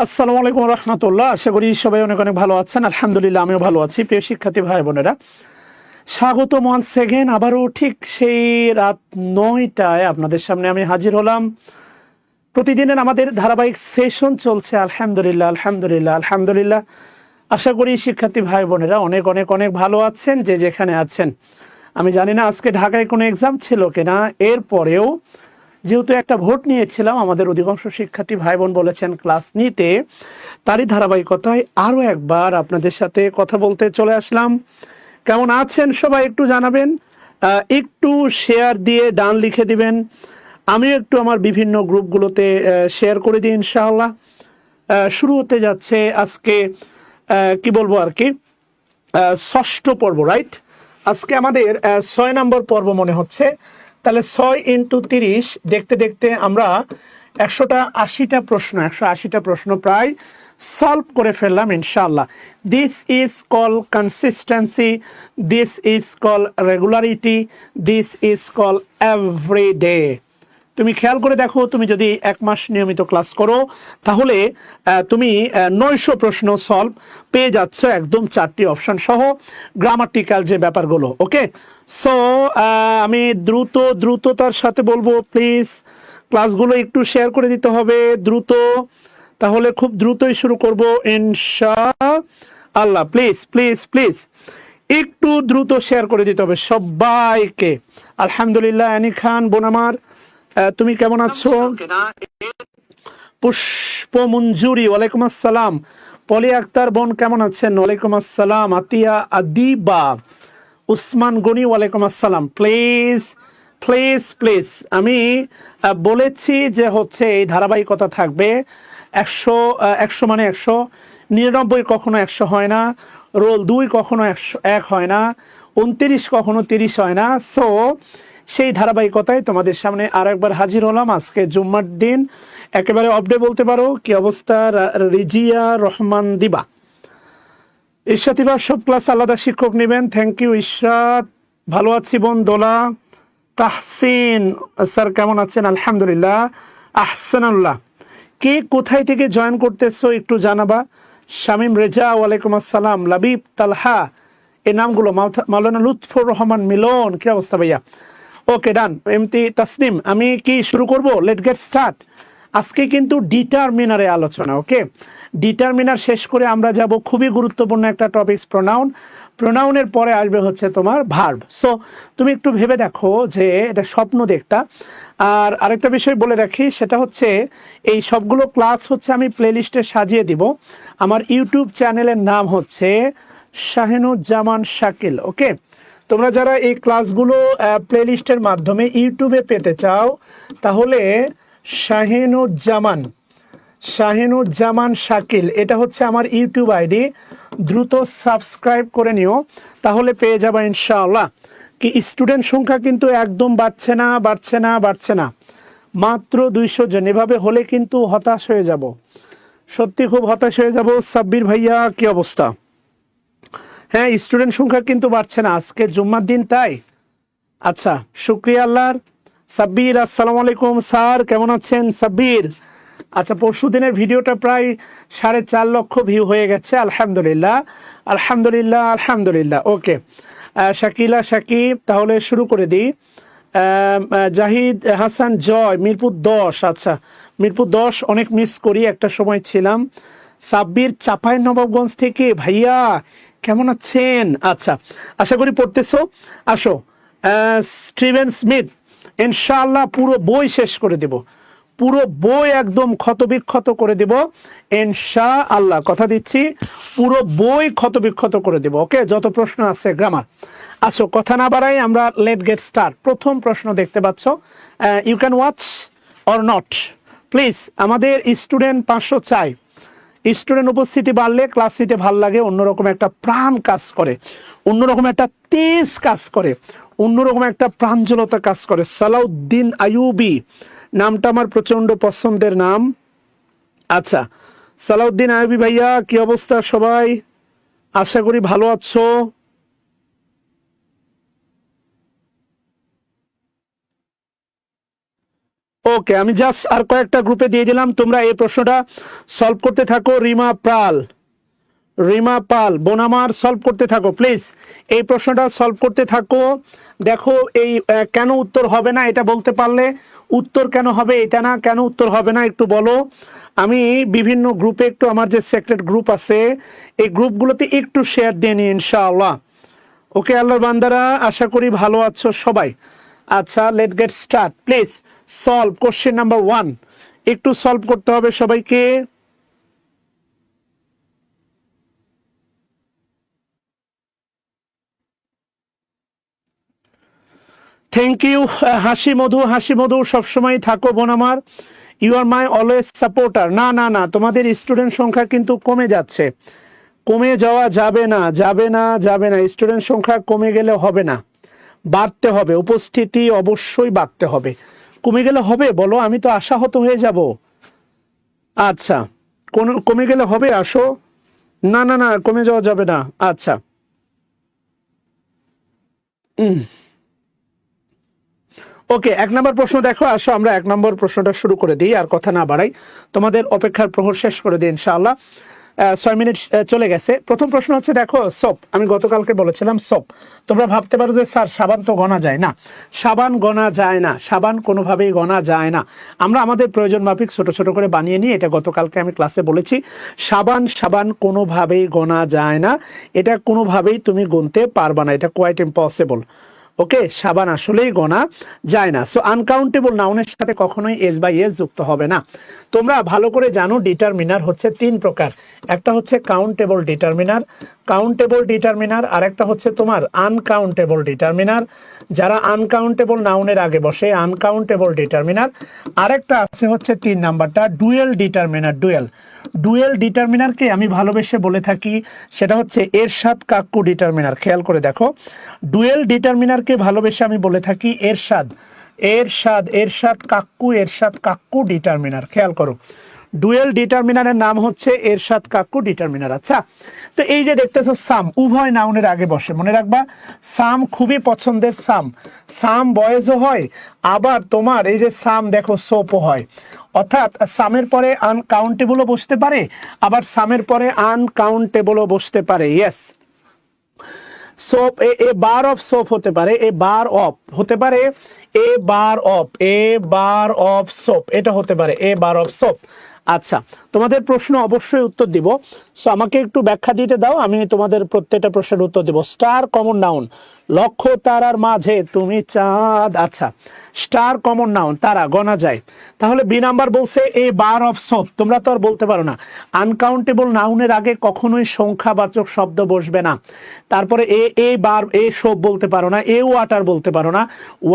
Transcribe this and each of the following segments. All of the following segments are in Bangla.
আসসালামু আলাইকুম রহমতুল্লাহ। আশা করি সবাই অনেক অনেক ভালো আছেন। আলহামদুলিল্লাহ আমিও ভালো আছি। প্রিয় শিক্ষার্থী ভাই বোনেরা, স্বাগত ওয়ান্স সেকেন্ড। আবারও ঠিক সেই রাত 9টায় আপনাদের সামনে আমি হাজির হলাম। প্রতিদিনের আমাদের ধারাবাহিক সেশন চলছে। আলহামদুলিল্লাহ আলহামদুলিল্লাহ আলহামদুলিল্লাহ। আশা করি শিক্ষার্থী ভাই বোনেরা অনেক অনেক অনেক ভালো আছেন যে যেখানে আছেন। আমি জানি না আজকে ঢাকায় কোনো এক্সাম ছিল কিনা, এরপরেও যেহেতু একটা ভোট নিয়েছিলাম, আমাদের অধিকাংশ শিক্ষার্থী ভাই বোন বলেছেন ক্লাস নিতে, তারই ধারাবাহিকতায় আরও একবার আপনাদের সাথে কথা বলতে চলে আসলাম। কেমন আছেন সবাই একটু জানাবেন, একটু শেয়ার দিয়ে ডান লিখে দিবেন। আমিও একটু আমার বিভিন্ন গ্রুপগুলোতে শেয়ার করে দিই ইনশাআল্লাহ। শুরু হতে যাচ্ছে আজকে কি বলবো আর কি, ষষ্ঠ পর্ব, রাইট? আজকে আমাদের 6 নম্বর পর্ব মনে হচ্ছে। তাহলে 6 × 30 দেখতে দেখতে আমরা 180টা প্রশ্ন প্রায় সলভ করে ফেললাম ইনশাআল্লাহ। This is call consistency, this is call regularity, this is call everyday. তুমি খেয়াল করে দেখো, তুমি যদি 1 মাস নিয়মিত ক্লাস করো তাহলে তুমি 900 প্রশ্ন সলভ পেয়ে যাচ্ছ, একদম 4টি অপশন সহ, গ্রামাটিক্যাল যে ব্যাপারগুলো। ওকে, সো আমি দ্রুততার সাথে বলবো, প্লিজ ক্লাসগুলো একটু শেয়ার করে দিতে হবে দ্রুত, তাহলে খুব দ্রুতই শুরু করব ইনশাআল্লাহ। প্লিজ প্লিজ প্লিজ একটু দ্রুত শেয়ার করে দিতে হবে সবাইকে। আলহামদুলিল্লাহ। অ্যানি খান বোন আমার, তুমি কেমন আছো? পুষ্প মঞ্জুরি, ওয়ালাইকুম আসসালাম। পলি আক্তার বোন কেমন আছেন? ওয়ালাইকুম আসসালাম। আতিয়া আদিবা, উসমান গনি, ওয়ালাইকুম আসসালাম। প্লিজ প্লিজ প্লিজ, আমি বলেছি যে হচ্ছে এই ধারাবাহিকতা থাকবে। 100 মানে 100, 99 কখনো 100 হয় না, রোল 2 কখনো 101 হয় না, 29 কখনো 30 হয় না। সো সেই ধারাবাহিকতায় তোমাদের সামনে আর একবার হাজির হলাম। আজকে জুম্মার দিন, একেবারে অফডে বলতে পারো। কি অবস্থা রিজিয়া রহমান দিবা? ইশরাত দিবা, সব ক্লাস আলাদা শিক্ষক নেবেন। Thank you Ishrat. ভালো আছি বোন। দোলা তাহসিন স্যার কেমন আছেন? আলহামদুলিল্লাহ। আহসানুল্লাহ। কে কোথায় থেকে জয়েন করতেছো একটু জানাবা। শামীম রেজা, ওয়ালাইকুম আসসালাম। লাবিব তালহা, এই নামগুলো। মাওলানা লুৎফর রহমান মিলন, কি অবস্থা ভাইয়া? ওকে ডান। এমতি তাসনিম, আমি কি শুরু করব? Late get start. আজকে কিন্তু ডিটারমিনারে আলোচনা। ওকে, ডিটারমিনার শেষ করে আমরা যাব খুবই গুরুত্বপূর্ণ একটা টপিকস, প্রোনাউন। প্রোনাউনের পরে আসবে হচ্ছে তোমার ভার্ব। সো তুমি একটু ভেবে দেখো যে এটা স্বপ্ন দেখতা। আর আরেকটা বিষয় বলে রাখি, সেটা হচ্ছে এই সবগুলো ক্লাস হচ্ছে আমি প্লেলিস্টে সাজিয়ে দিব। আমার ইউটিউব চ্যানেলের নাম হচ্ছে শাহিনুজ্জামান শাকিল। ওকে, তোমরা যারা এই ক্লাসগুলো প্লেলিস্টের মাধ্যমে ইউটিউবে পেতে চাও তাহলে শাহিনুজ্জামান শাকিল, এটা হচ্ছে আমার ইউটিউব আইডি। দ্রুত সাবস্ক্রাইব করে নিও, তাহলে পেয়ে যাবা ইনশাআল্লাহ। কি স্টুডেন্ট সংখ্যা কিন্তু একদম বাড়ছে না, মাত্র 200 জন। এভাবে হলে কিন্তু হতাশ হয়ে যাব, সত্যি খুব হতাশ হয়ে যাব। সাব্বির ভাইয়া কি অবস্থা? হ্যাঁ, স্টুডেন্ট সংখ্যা কিন্তু বাড়ছে না, আজকে জুম্মার দিন তাই। আচ্ছা, শুক্রিয়া আল্লাহর। সাব্বির আসসালামু আলাইকুম স্যার, কেমন আছেন সাব্বির? আচ্ছা, পরশু দিনের ভিডিওটা প্রায় 4.5 লক্ষ ভিউ হয়ে গেছে। আলহামদুলিল্লাহ আলহামদুলিল্লাহ আলহামদুলিল্লাহ। ওকে, শাকিলা শাকিব, তাহলে শুরু করে দিই। জাহিদ হাসান জয়, মিরপুর 10। আচ্ছা, মিরপুর 10 অনেক মিস করি, একটা সময় ছিলাম। সাব্বির চাঁপাইনবাবগঞ্জ থেকে, ভাইয়া কেমন আছেন? আচ্ছা, আশা করি পড়তেছো। আসো। স্টিভেন স্মিথ, ইনশাআল্লাহ পুরো বই শেষ করে দেব, পুরো বই একদম ক্ষতবিক্ষত করে দেব ইনশাআল্লাহ, কথা দিচ্ছি। পুরো বই ক্ষতবিক্ষত করে দেব। ওকে, যত প্রশ্ন আছে গ্রামার। আসো, কথা না বাড়াই আমরা লেট গেট স্টার্ট। প্রথম প্রশ্ন দেখতে পাচ্ছ, you can watch or not please. আমাদের স্টুডেন্ট 500 চাই। স্টুডেন্ট উপস্থিতি বাড়লে ক্লাস নিতে ভাল লাগে, অন্যরকম একটা প্রাণ কাজ করে, অন্যরকম একটা তেজ কাজ করে, অন্যরকম একটা প্রাঞ্জলতা কাজ করে। সালাউদ্দিন আইয়ুবী নামটা আমার প্রচন্ড পছন্দের নাম। আচ্ছা, সালাউদ্দিন আইয়ুবী ভাইয়া কি অবস্থা সবাই? আশা করি ভালো আছো। ওকে, আমি জাস্ট আর কয়েকটা গ্রুপে দিয়ে দিলাম, তোমরা এই প্রশ্নটা সলভ করতে থাকো। রিমা পাল বোনামার সলভ করতে থাকো প্লিজ, এই প্রশ্নটা সলভ করতে থাকো। দেখো এই কেন উত্তর হবে না এটা বলতে পারলে, উত্তর কেন হবে এটা না, কেন উত্তর হবে না একটু বলো। আমি বিভিন্ন গ্রুপে একটু, আমার যে সিক্রেট গ্রুপ আছে এই গ্রুপগুলোতে একটু শেয়ার দিয়ে নিই ইনশাআল্লাহ। ওকে আল্লাহর বান্দারা, আশা করি ভালো আছো সবাই। আচ্ছা, let get start please. Solve question number 1, একটু সলভ করতে হবে সবাইকে। Thank you. হাসি মধু সবসময় থাকো বোন আমার, you are my always supporter. না না না, তোমাদের স্টুডেন্ট সংখ্যা কিন্তু কমে যাচ্ছে, কমে যাওয়া যাবে না, যাবে না, যাবে না। স্টুডেন্ট সংখ্যা কমে গেলে হবে না, বাড়তে হবে, উপস্থিতি অবশ্যই বাড়তে হবে। কমে গেলে হবে বলো, আমি তো আশাহত হয়ে যাব। আচ্ছা, কমে গেলে হবে, আসো। না না না, কমে যাওয়া যাবে না। আচ্ছা, ওকে, 1 নম্বর প্রশ্ন দেখো, আসো আমরা 1 নম্বর প্রশ্নটা শুরু করে দিই, আর কথা না বাড়াই, তোমাদের অপেক্ষার প্রহর শেষ করে দিই ইনশাআল্লাহ। 6 মিনিট চলে গেছে। প্রথম প্রশ্ন হচ্ছে দেখো, সোপ, আমি গতকালকে বলেছিলাম সোপ। তোমরা ভাবতে পারো যে স্যার সাবান তো গণা যায় না, সাবান গণা যায় না, সাবান কোনোভাবেই গণা যায় না। আমরা আমাদের প্রয়োজন মাফিক ছোট ছোট করে বানিয়ে নিই, এটা গতকালকে আমি ক্লাসে বলেছি। সাবান কোনোভাবেই গণা যায় না, এটা কোনোভাবেই তুমি গুনতে পারবা না, এটা কোয়াইট ইম্পসিবল। ওকে, সাবান আসলেই গণা যায় না। সো আনকাউন্টেবল নাউনের সাথে কখনোই এস বাই এস যুক্ত হবে না। তোমরা ভালো করে জানো ডিটারমিনার হচ্ছে 3 প্রকার। একটা হচ্ছে কাউন্টেবল ডিটারমিনার, আর একটা হচ্ছে তোমার আনকাউন্টেবল ডিটারমিনার। যারা আনকাউন্টেবল নাউনের আগে বসে আনকাউন্টেবল ডিটারমিনার। আরেকটা আছে হচ্ছে 3 নাম্বারটা ডুয়েল ডিটারমিনার। ডুয়েল ডিটারমিনারকে আমি ভালোবেসে বলে থাকি, সেটা হচ্ছে এরশাদ কাক্কু ডিটারমিনার। খেয়াল করে দেখো, ডুয়েল ডিটারমিনারকে ভালোবেসে আমি বলে থাকি এরশাদ কাক্কু ডিটারমিনার। খেয়াল করো, ডুয়েল ডিটারমিনারের নাম হচ্ছে এরশাদ কাক্কু ডিটারমিনার। আচ্ছা, তো এই যে দেখতেছো সাম উভয় নাউনের আগে বসে, মনে রাখবা সাম খুবই পছন্দের। সাম বয়েজও হয়, আবার তোমার এই যে সাম দেখো সোপও হয়। অর্থাৎ সামের পরে আনকাউন্টেবলও বসতে পারে, আবার সামের পরে আনকাউন্টেবলও বসতে পারে। Yes, soap A bar of soap হতে পারে, এ বার অফ হতে পারে, এ বার অফ সোপ এটা হতে পারে, এ বার অফ সোপ। আচ্ছা, তোমাদের প্রশ্ন অবশ্যই উত্তর দিব। সো আমাকে একটু ব্যাখ্যা দিতে দাও, আমি তোমাদের প্রত্যেকটা প্রশ্নের উত্তর দিব। স্টার কমন নাউন, লক্ষ তারার মাঝে তুমি চাঁদ। আচ্ছা, স্টার কমন নাউন, তারা গণা যায়। তাহলে বি নাম্বার বলছে এ বার অফ সোপ। তোমরা তো আর বলতে পারো না আনকাউন্টেবল নাউনের আগে কখনোই সংখ্যাবাচক শব্দ বসবে না। তারপরে এ বার এ সোপ বলতে পারো না, এ ওয়াটার বলতে পারো না,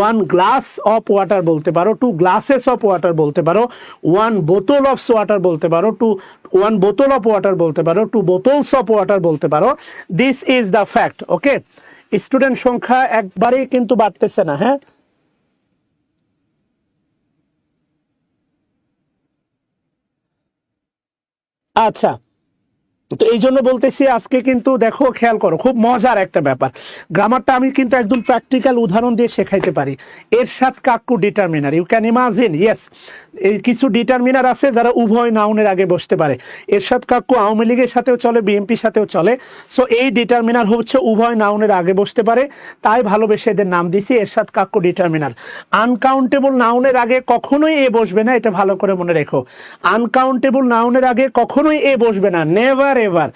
1 গ্লাস অফ ওয়াটার বলতে পারো, 2 গ্লাসেস অফ ওয়াটার বলতে পারো, 1 বোতল অফ ওয়াটার বলতে পারো, 1 বোতল অফ ওয়াটার বলতে পারো, 2 বোতলস অফ ওয়াটার বলতে পারো। This is the fact. Okay, student সংখ্যা একবারেই কিন্তু বাড়তেছে না। হ্যাঁ, আচ্ছা, তো এই জন্য বলতেছি আজকে কিন্তু দেখো, খেয়াল করো, খুব মজার একটা ব্যাপার। গ্রামারটা আমি কিন্তু একদম প্র্যাকটিক্যাল উদাহরণ দিয়ে শেখাইতে পারি। এরশাদ কাক্কু determiner, you can imagine. Yes, এই কিছু ডিটারমিনার আছে যারা উভয় নাউনের আগে বসতে পারে। এরশাদ কাক্কু আওয়ামী লীগের সাথেও চলে, বিএনপির সাথেও চলে। সো এই ডিটারমিনার হচ্ছে উভয় নাউনের আগে বসতে পারে, তাই ভালোবেসে এদের নাম দিছি এরশাদ কাক্কু ডিটারমিনার। আনকাউন্টেবল নাউনের আগে কখনোই এ বসবে না, এটা ভালো করে মনে রেখো। আনকাউন্টেবল নাউনের আগে কখনোই এ বসবে না, নেভার এভার।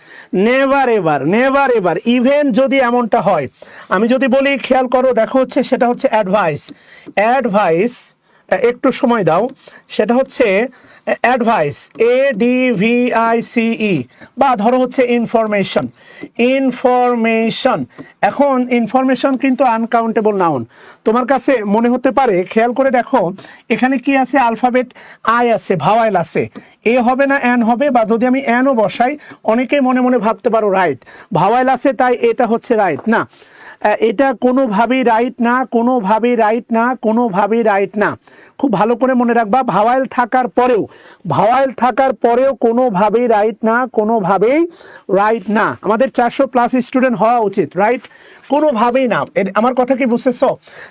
ইভেন যদি এমনটা হয়, আমি যদি বলি, খেয়াল করো, দেখো হচ্ছে সেটা হচ্ছে অ্যাডভাইস, একটু সময় দাও, সেটা হচ্ছে অ্যাডভাইস, ADVICE, বা ধরো হচ্ছে ইনফরমেশন। এখন ইনফরমেশন কিন্তু আনকাউন্টেবল নাউন। তোমার কাছে মনে হতে পারে, খেয়াল করে দেখো, এখানে কি আছে, আলফাবেট আই আছে, ভাওয়াইল আছে, এ হবে না এন হবে, বা যদি আমি এনও বসাই অনেকে মনে মনে ভাবতে পারো রাইট, ভাওয়াইল আছে তাই এটা হচ্ছে রাইট। না, এটা কোনোভাবেই রাইট না, খুব ভালো করে মনে রাখবা, ভাওয়াল থাকার পরেও কোনোভাবেই রাইট না, কোনোভাবেই রাইট না। আমাদের 400+ স্টুডেন্ট হওয়া উচিত, রাইট? কোনোভাবেই না। আমার কথা কি বুঝতেছো?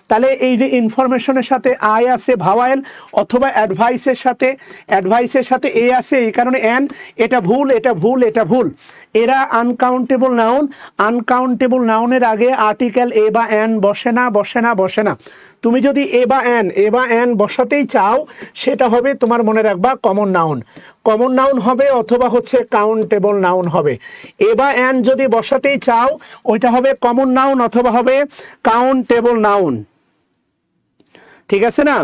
তাহলে এই যে ইনফরমেশনের সাথে আই আছে ভাওয়াল, অথবা অ্যাডভাইসের সাথে এ আছে, এই কারণে এন। এটা ভুল, এটা ভুল, এটা ভুল। এরা আনকাউন্টেবল নাউনের আগে আর্টিকেল এ বা এন বসে না। তুমি যদি এ বা এন বসাতেই চাও, সেটা হবে, তোমার মনে রাখবা, কমন নাউন হবে, অথবা হচ্ছে কাউন্টেবল নাউন হবে। এ বা এন যদি বসাতেই চাও, ওইটা হবে কমন নাউন অথবা হবে কাউন্টেবল নাউন। ঠিক আছে না?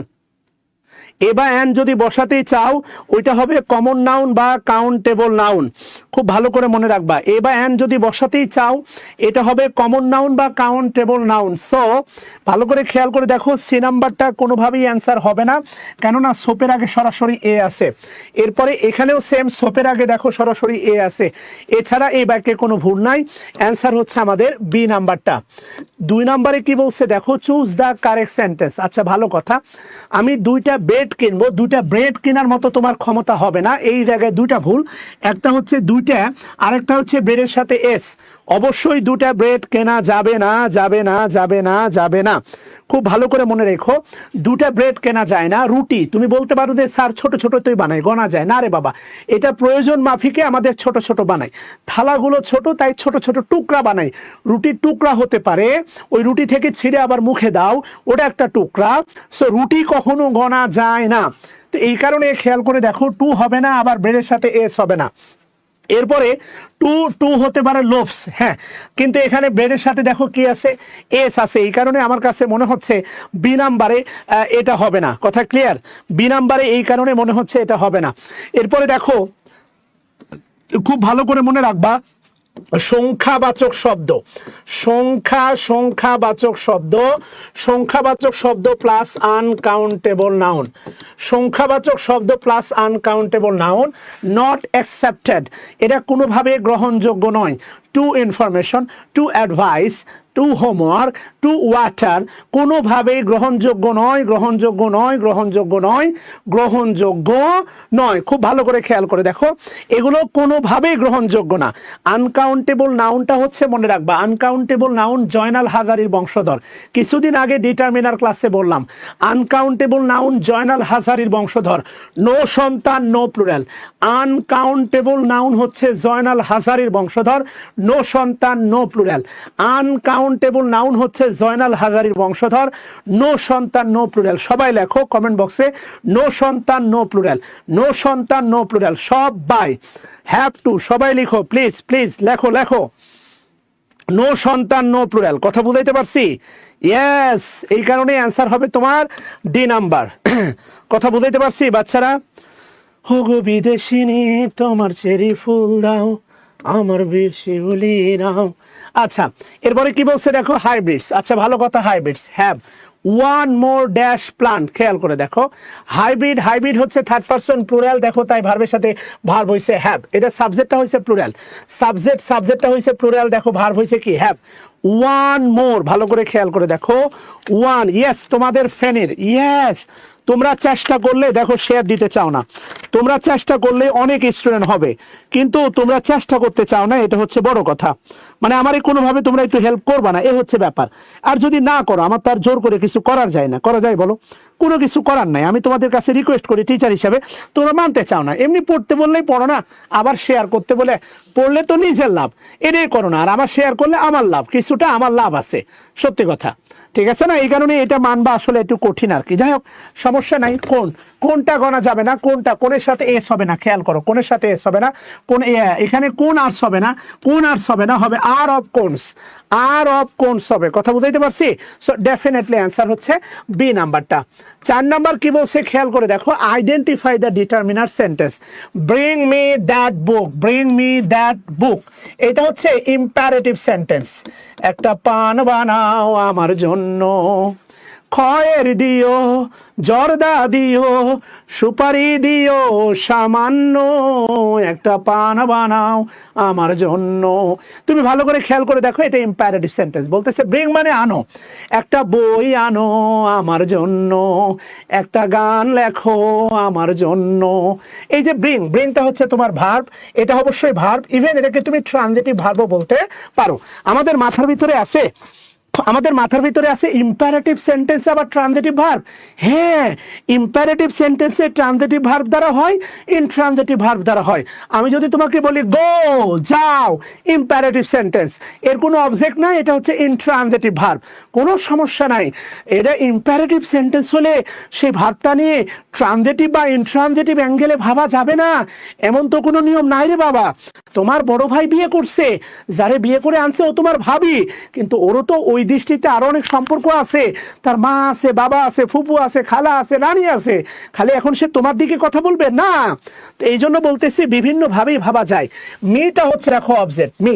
এ বা এন যদি বসাতেই চাও, ওইটা হবে কমন নাউন বা কাউন্টেবল নাউন। খুব ভালো করে মনে রাখবা, এ বা এন যদি বসাতেই চাও, এটা হবে কমন নাউন বা কাউন্টেবল নাউন। সো ভালো করে খেয়াল করে দেখো, সি নাম্বারটা কোনোভাবেই অ্যান্সার হবে না, কেননা সোপের আগে সরাসরি এ আছে। এরপরে এখানেও সেম, সোপের আগে দেখো সরাসরি এ আছে। এছাড়া এই বাক্যে কোনো ভুল নাই। অ্যান্সার হচ্ছে আমাদের বি নাম্বারটা। 2 নম্বরে কি বলছে দেখো, চুজ দ্য কারেক্ট সেন্টেন্স। আচ্ছা, ভালো কথা, আমি 2টা ব্রেড কিনবো, 2টা ব্রেড কেনার মতো তোমার ক্ষমতা হবে না। এই জায়গায় 2টা ভুল, একটা হচ্ছে 2টা, আরেকটা হচ্ছে ব্রেডের সাথে এস। অবশ্যই 2টা ব্রেড কেনা যাবে না। খুব ভালো করে মনে রেখো, 2টা ব্রেড কেনা যায় না। রুটি তুমি বলতে পারো যে স্যার ছোট ছোটই বানাই, গণা যায় না। রে বাবা, এটা প্রয়োজন মাফিকে আমাদের ছোট ছোট বানাই, থালাগুলো ছোট, তাই ছোট ছোট টুকরা বানাই। রুটির টুকরা হতে পারে, ওই রুটি থেকে ছিঁড়ে আবার মুখে দাও, ওটা একটা টুকরা। সো রুটি কখনো গণা যায় না। তো এই কারণে খেয়াল করে দেখো, 2 হবে না, আবার ব্রেডের সাথে এস হবে না। এরপরে টু হতে পারে লোভস, হ্যাঁ, কিন্তু এখানে ব্রেডের সাথে দেখো কি আছে, এস আছে। এই কারণে আমার কাছে মনে হচ্ছে বি নাম্বারে এটা হবে না। কথা ক্লিয়ার? বি নাম্বারে এই কারণে মনে হচ্ছে এটা হবে না। এরপরে দেখো, খুব ভালো করে মনে রাখবা, সংখ্যাবাচক শব্দ plus uncountable noun, not accepted. এটা কোনোভাবে গ্রহণযোগ্য নয়। Two information, two advice, two homework, two water, কোনোভাবেই গ্রহণযোগ্য নয়। খুব ভালো করে খেয়াল করে দেখো, এগুলো কোনোভাবেই গ্রহণযোগ্য না। আনকাউন্টেবল নাউনটা হচ্ছে, মনে রাখবা, আনকাউন্টেবল নাউন জয়নাল হাজারীর বংশধর। কিছুদিন আগে ডিটারমিনার ক্লাসে বললাম, আনকাউন্টেবল নাউন জয়নাল হাজারীর বংশধর। নো সন্তান, নো প্লুরাল। আনকাউন্টেবল নাউন হচ্ছে জয়নাল হাজারীর বংশধর, নো সন্তান, নো প্লুরাল। আনকাউন্টেবল নাউন হচ্ছে জয়নাল হাজারীর বংশধর, নো সন্তান, নো প্লুরাল। সবাই লেখো কমেন্ট বক্সে, নো সন্তান, নো প্লুরাল, সব বাই হ্যাভ টু। সবাই লিখো প্লিজ লেখো। নো সন্তান, নো প্লুরাল। কথা বুঝাইতে পারছি? ইয়েস, এই কারণে অ্যান্সার হবে তোমার ডি নাম্বার। কথা বুঝাইতে পারছি বাচ্চারা? হোগো বিদেশিনী, তোমার চেরি ফুল দাও, আমার বেশি বলি নাও। আচ্ছা, এরপরে কি বলছে দেখো, হাইব্রিডস। আচ্ছা, ভালো কথা, hybrids have one more dash plant. খেয়াল করে দেখো, হাইব্রিড হচ্ছে থার্ড পারসন প্লুরাল, দেখো তাই ভার্বের সাথে ভার্ব হইছে হ্যাভ। এটা সাবজেক্টটা হইছে প্লুরাল, সাবজেক্টটা হইছে প্লুরাল, দেখো ভার্ব হইছে কি, হ্যাভ। ওয়ান মোর, ভালো করে খেয়াল করে দেখো, ওয়ান। ইয়েস, তোমাদের ফ্যানের, ইয়েস। তোমরা চেষ্টা করলে, দেখো শেয়ার দিতে চাও না, তোমরা চেষ্টা করলে অনেক স্টুডেন্ট হবে, কিন্তু তোমরা চেষ্টা করতে চাও না, এটা হচ্ছে বড় কথা। মানে আমারে কোনোভাবে তোমরা একটু হেল্প করবা না, এ হচ্ছে ব্যাপার। আর যদি না করো, আমার তো আর জোর করে কিছু করার যায় না, করা যায় বলো? কোনো কিছু করার নাই। আমি তোমাদের কাছে রিকোয়েস্ট করি টিচার হিসাবে, তোমরা মানতে চাও না। এমনি পড়তে বললেই পড়ো না, আবার শেয়ার করতে বলে পড়লে তো নিজের লাভ, এটাই করো না। আর আমার শেয়ার করলে আমার লাভ, কিছুটা আমার লাভ আছে, সত্যি কথা। ঠিক আছে না? এই কারণে এটা মানবা আসলে একটু কঠিন আর কি। যাই হোক, সমস্যা নাই। কোনটা গণা যাবে না, কোনের সাথে এস হবে না। খেয়াল করো, কোনের সাথে এস হবে না, এখানে কোন আর্টস হবে না, হবে আর অফ কোনস হবে। কথা বুঝাইতে পারছি? সো ডেফিনেটলি অ্যান্সার হচ্ছে বি নাম্বারটা। 4 নাম্বার কি বলছে খেয়াল করে দেখো, identify the determiner sentence. Bring me that বুক, এটা হচ্ছে ইম্পারেটিভ সেন্টেন্স। একটা পান বানাও আমার জন্য, খয়ের দিও, জর্দা দিও, সুপারি দিও, সামান্য একটা পান বানাও আমার জন্য। তুমি ভালো করে খেয়াল করে দেখো, এটা ইম্পারেটিভ সেন্টেন্স। বলতেছে ব্রিং মানে আনো, একটা বই আনো আমার জন্য, একটা গান লেখো আমার জন্য। এই যে ব্রিং, ব্রিংটা হচ্ছে তোমার ভার্ব, এটা অবশ্যই ভার্ব, ইভেন এটাকে তুমি ট্রানজিটিভ ভার্বও বলতে পারো। আমাদের মাথার ভিতরে আছে ইম্পারেটিভ সেন্টেন্স আবার ট্রানজিটিভ ভার্ব। হ্যাঁ, ইম্পারেটিভ সেন্টেন্সে ট্রানজিটিভ ভার্ব দ্বারা হয়, ইনট্রানজিটিভ ভার্ব দ্বারা হয়। আমি যদি তোমাকে বলি গো, যাও, ইম্পারেটিভ সেন্টেন্স, এর কোনো অবজেক্ট নাই, এটা হচ্ছে ইনট্রানজিটিভ ভার্ব, কোনো সমস্যা নাই। এটা ইম্পারেটিভ সেন্টেন্স হলে সেই ভার্বটা নিয়ে ট্রানজিটিভ বা ইনট্রানজিটিভ অ্যাঙ্গেলে ভাবা যাবে না, এমন তো কোনো নিয়ম নাই রে বাবা। তোমার বড় ভাই বিয়ে করছে, যারে বিয়ে করে আনছে ও তোমার ভাবি, কিন্তু ওরও তো ওই দৃষ্টিতে আরো অনেক সম্পর্ক আছে, তার মা আছে, বাবা আছে, ফুপু আছে, খালা আছে, রানী আছে, খালি এখন সে তোমার দিকে কথা বলবে না। তো এই জন্য বলতেছি বিভিন্ন ভাবেই ভাবা যায়। মিটা হচ্ছে দেখো অবজেক্ট, মি।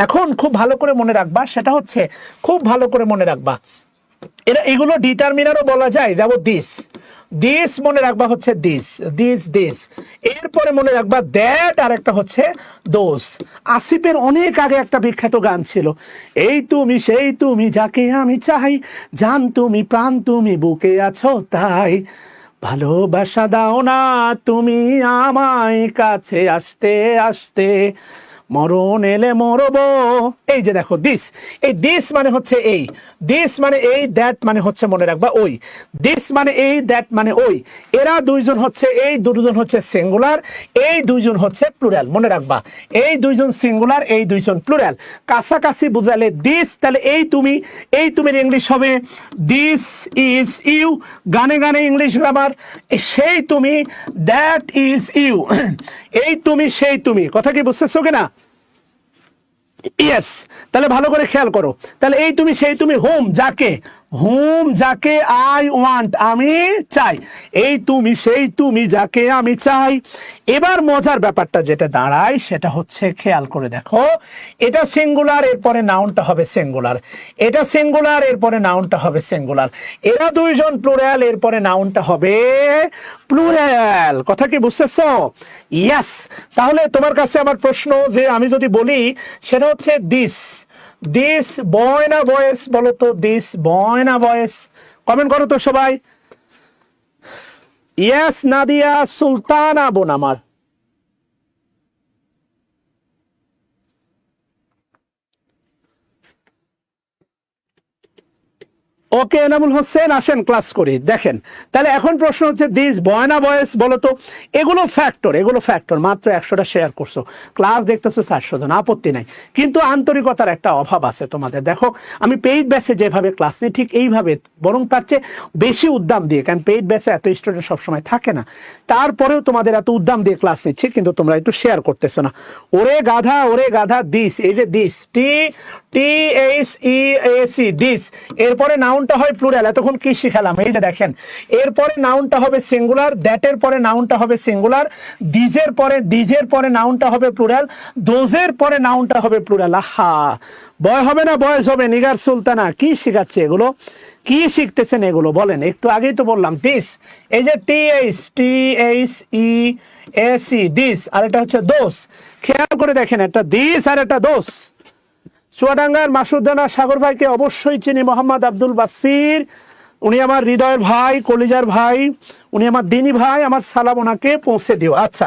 এখন খুব ভালো করে মনে রাখবা, সেটা হচ্ছে খুব ভালো করে মনে রাখবা, এগুলো ডিটারমিনারও বলা যায়। যেমন দিস, দিস মনে রাখবা হচ্ছে দিস, দিস দিস। এরপরে মনে রাখবা দ্যাট, আর একটা হচ্ছে দোস। আসিফের অনেক আগে একটা বিখ্যাত গান ছিল, এই তুমি সেই তুমি যাকে আমি চাই, জান তুমি প্রাণ তুমি বুকে আছো তাই, ভালোবাসা দাও না তুমি আমায়, কাছে আসতে আসতে মরণ এলে মরবো। এই যে দেখো দিস, এই দিস মানে হচ্ছে এই, দিস মানে এই, দ্যাট মানে হচ্ছে মনে রাখবা ওই, দিস মানে এই, দ্যাট মানে ওই। এরা দুইজন হচ্ছে, এই দুজন হচ্ছে সিঙ্গুলার, এই দুইজন হচ্ছে প্লুরাল, মনে রাখবা। এই দুইজন সিঙ্গুলার, এই দুইজন প্লুরাল। কাছাকাছি বুঝালে দিস, তাহলে এই তুমি, এই তুমির ইংলিশ হবে দিস ইজ ইউ। গানে গানে ইংলিশ গ্রামার, সেই তুমি, দ্যাট ইজ ইউ। এই তুমি সেই তুমি, কথা কি বুঝতেছো কিনা? ইয়েস। তাহলে ভালো করে খেয়াল করো, তাহলে এই তুমি সেই তুমি, হোম যাকে, হোম যাকে আই ওয়ান্ট আমি চাই, এই তুমি সেই তুমি যাকে আমি চাই। এবার মজার ব্যাপারটা যেটা দাঁড়ায় সেটা হচ্ছে খেয়াল করে দেখো, এটা সিঙ্গুলার, এরপরে নাউনটা হবে সিঙ্গুলার, এটা সিঙ্গুলার, এরপরে নাউনটা হবে সিঙ্গুলার, এরা দুইজন প্লুরাল, এরপরে নাউনটা হবে প্লুরাল। কথা কি বুঝতেছো? ইয়েস। তাহলে তোমার কাছে আমার প্রশ্ন, যে আমি যদি বলি সেটা হচ্ছে দিস, দিস বয় না বয়েস, বলো তো দিস বয় না বয়েস? কমেন্ট করো তো সবাই। ইয়েস নাদিয়া সুলতানা বোন আমার। ওকে এনামুল হোসেন, আসেন ক্লাস করি। দেখেন, তাহলে এখন প্রশ্ন হচ্ছে দিস বয় না বয়েস, বলো তো? এগুলো ফ্যাক্টর, এগুলো ফ্যাক্টর। মাত্র 100টা শেয়ার করছো, ক্লাস দেখতেছো 400 জন, আপত্তি নাই, কিন্তু আন্তরিকতার একটা অভাব আছে তোমাদের। দেখো আমি পেইড ব্যাচে যেভাবে ক্লাস নিই ঠিক এইভাবে, বরং তার চেয়ে বেশি উদ্দাম দিয়ে, কারণ পেইড ব্যাচে এত স্টুডেন্ট সবসময় থাকে না, তারপরেও তোমাদের এত উদ্দাম দিয়ে ক্লাস নিচ্ছি, কিন্তু তোমরা একটু শেয়ার করতেছো না। ওরে গাধা, ওরে গাধা, দিস, এই যে this, T T H E A C, this, এরপরে নাউনটা হয় প্লুরাল। এতক্ষণ কি শিখালাম? এই যে দেখেন, এরপরে নাউনটা হবে সিঙ্গুলার, দ্যাটের পরে নাউনটা হবে সিঙ্গুলার, দিজের পরে নাউনটা হবে প্লুরাল, দোজের পরে নাউনটা হবে প্লুরাল। আহা, বয় হবে না বয়স হবে? নিগার সুলতানা কি শিখাচ্ছে এগুলো? কি শিখতেছেন এগুলো বলেন? একটু আগেই তো বললাম দিস, এই যে T H E A C, this, আর এটা হচ্ছে দোস। খেয়াল করে দেখেন, একটা দিস আর একটা দোস। চুয়াডাঙ্গার মাসুদানা সাগর ভাইকে অবশ্যই চিনি, মোহাম্মদ আব্দুল বাসির, উনি আমার হৃদয়ের ভাই, কলিজার ভাই, উনি আমার দিনী ভাই, আমার সালাম ওনাকে পৌঁছে দিও। আচ্ছা,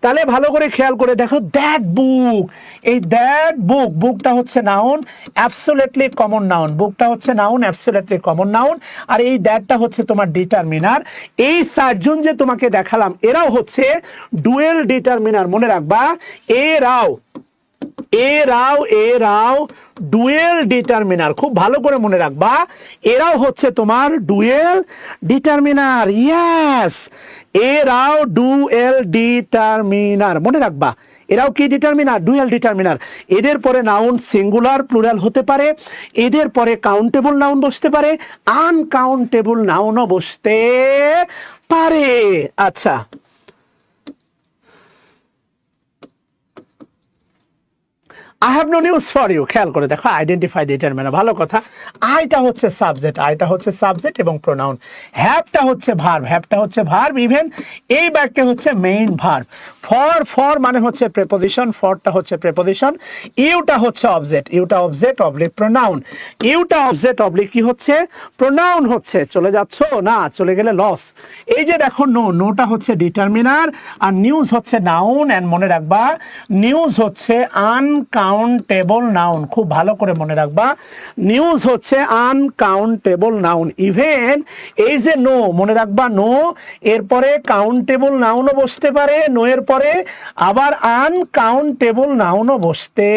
তাহলে ভালো করে খেয়াল করে দেখো, দ্যাট বুক, এই দ্যাট বুক, বুকটা হচ্ছে নাউন, অ্যাবসোলিউটলি কমন নাউন, বুকটা হচ্ছে নাউন, অ্যাবসোলিউটলি কমন নাউন, আর এই দ্যাটটা হচ্ছে তোমার ডিটারমিনার। এই চারজন যে তোমাকে দেখালাম এরাও হচ্ছে ডুয়েল ডিটারমিনার, মনে রাখবা। এরাও ডুয়েল ডিটারমিনার, খুব ভালো করে মনে রাখবা, এরাও হচ্ছে তোমার ডুয়েল ডিটারমিনার। ইয়েস, এরাও ডুয়েল ডিটারমিনার, মনে রাখবা। এরাও কি ডিটারমিনার? Dual determiner. এদের পরে নাউন সিঙ্গুলার প্লুরাল হতে পারে, এদের পরে কাউন্টেবল নাউন বসতে পারে, আনকাউন্টেবল নাউনও বসতে পারে। আচ্ছা, I have no news for you, খেয়াল করে দেখো, আইডেন্টিফাই ডিটারমিনার, ভালো কথা। আইটা হচ্ছে সাবজেক্ট, আইটা হচ্ছে সাবজেক্ট এবং প্রোনাউন। হ্যাভটা হচ্ছে ভার্ব, হ্যাভটা হচ্ছে ভার্ব, ইভেন এই বাক্যে হচ্ছে মেইন ভার্ব। ফর মানে হচ্ছে প্রেপোজিশন, ফরটা হচ্ছে প্রেপোজিশন, ইউটা হচ্ছে অবজেক্ট, ইউটা অবজেক্ট অবলিক প্রোনাউন, ইউটা অবজেক্ট অবলিক কি হচ্ছে প্রোনাউন হচ্ছে। চলে যাচ্ছ না, চলে গেলে লস। এই যে দেখো নোটা হচ্ছে ডিটারমিনার আর নিউজ হচ্ছে নাউন। এন্ড মনে রাখবা নিউজ হচ্ছে আনকাউন্টেবল নাউন, খুব ভালো করে মনে রাখবা নিউজ হচ্ছে আনকাউন্টেবল নাউন। ইভেন এই যে নো, মনে রাখবা নো এরপরে কাউন্টেবল নাউনও বসতে পারে, নো এর পরে আবার আনকাউন্টেবল নাউনও বসতে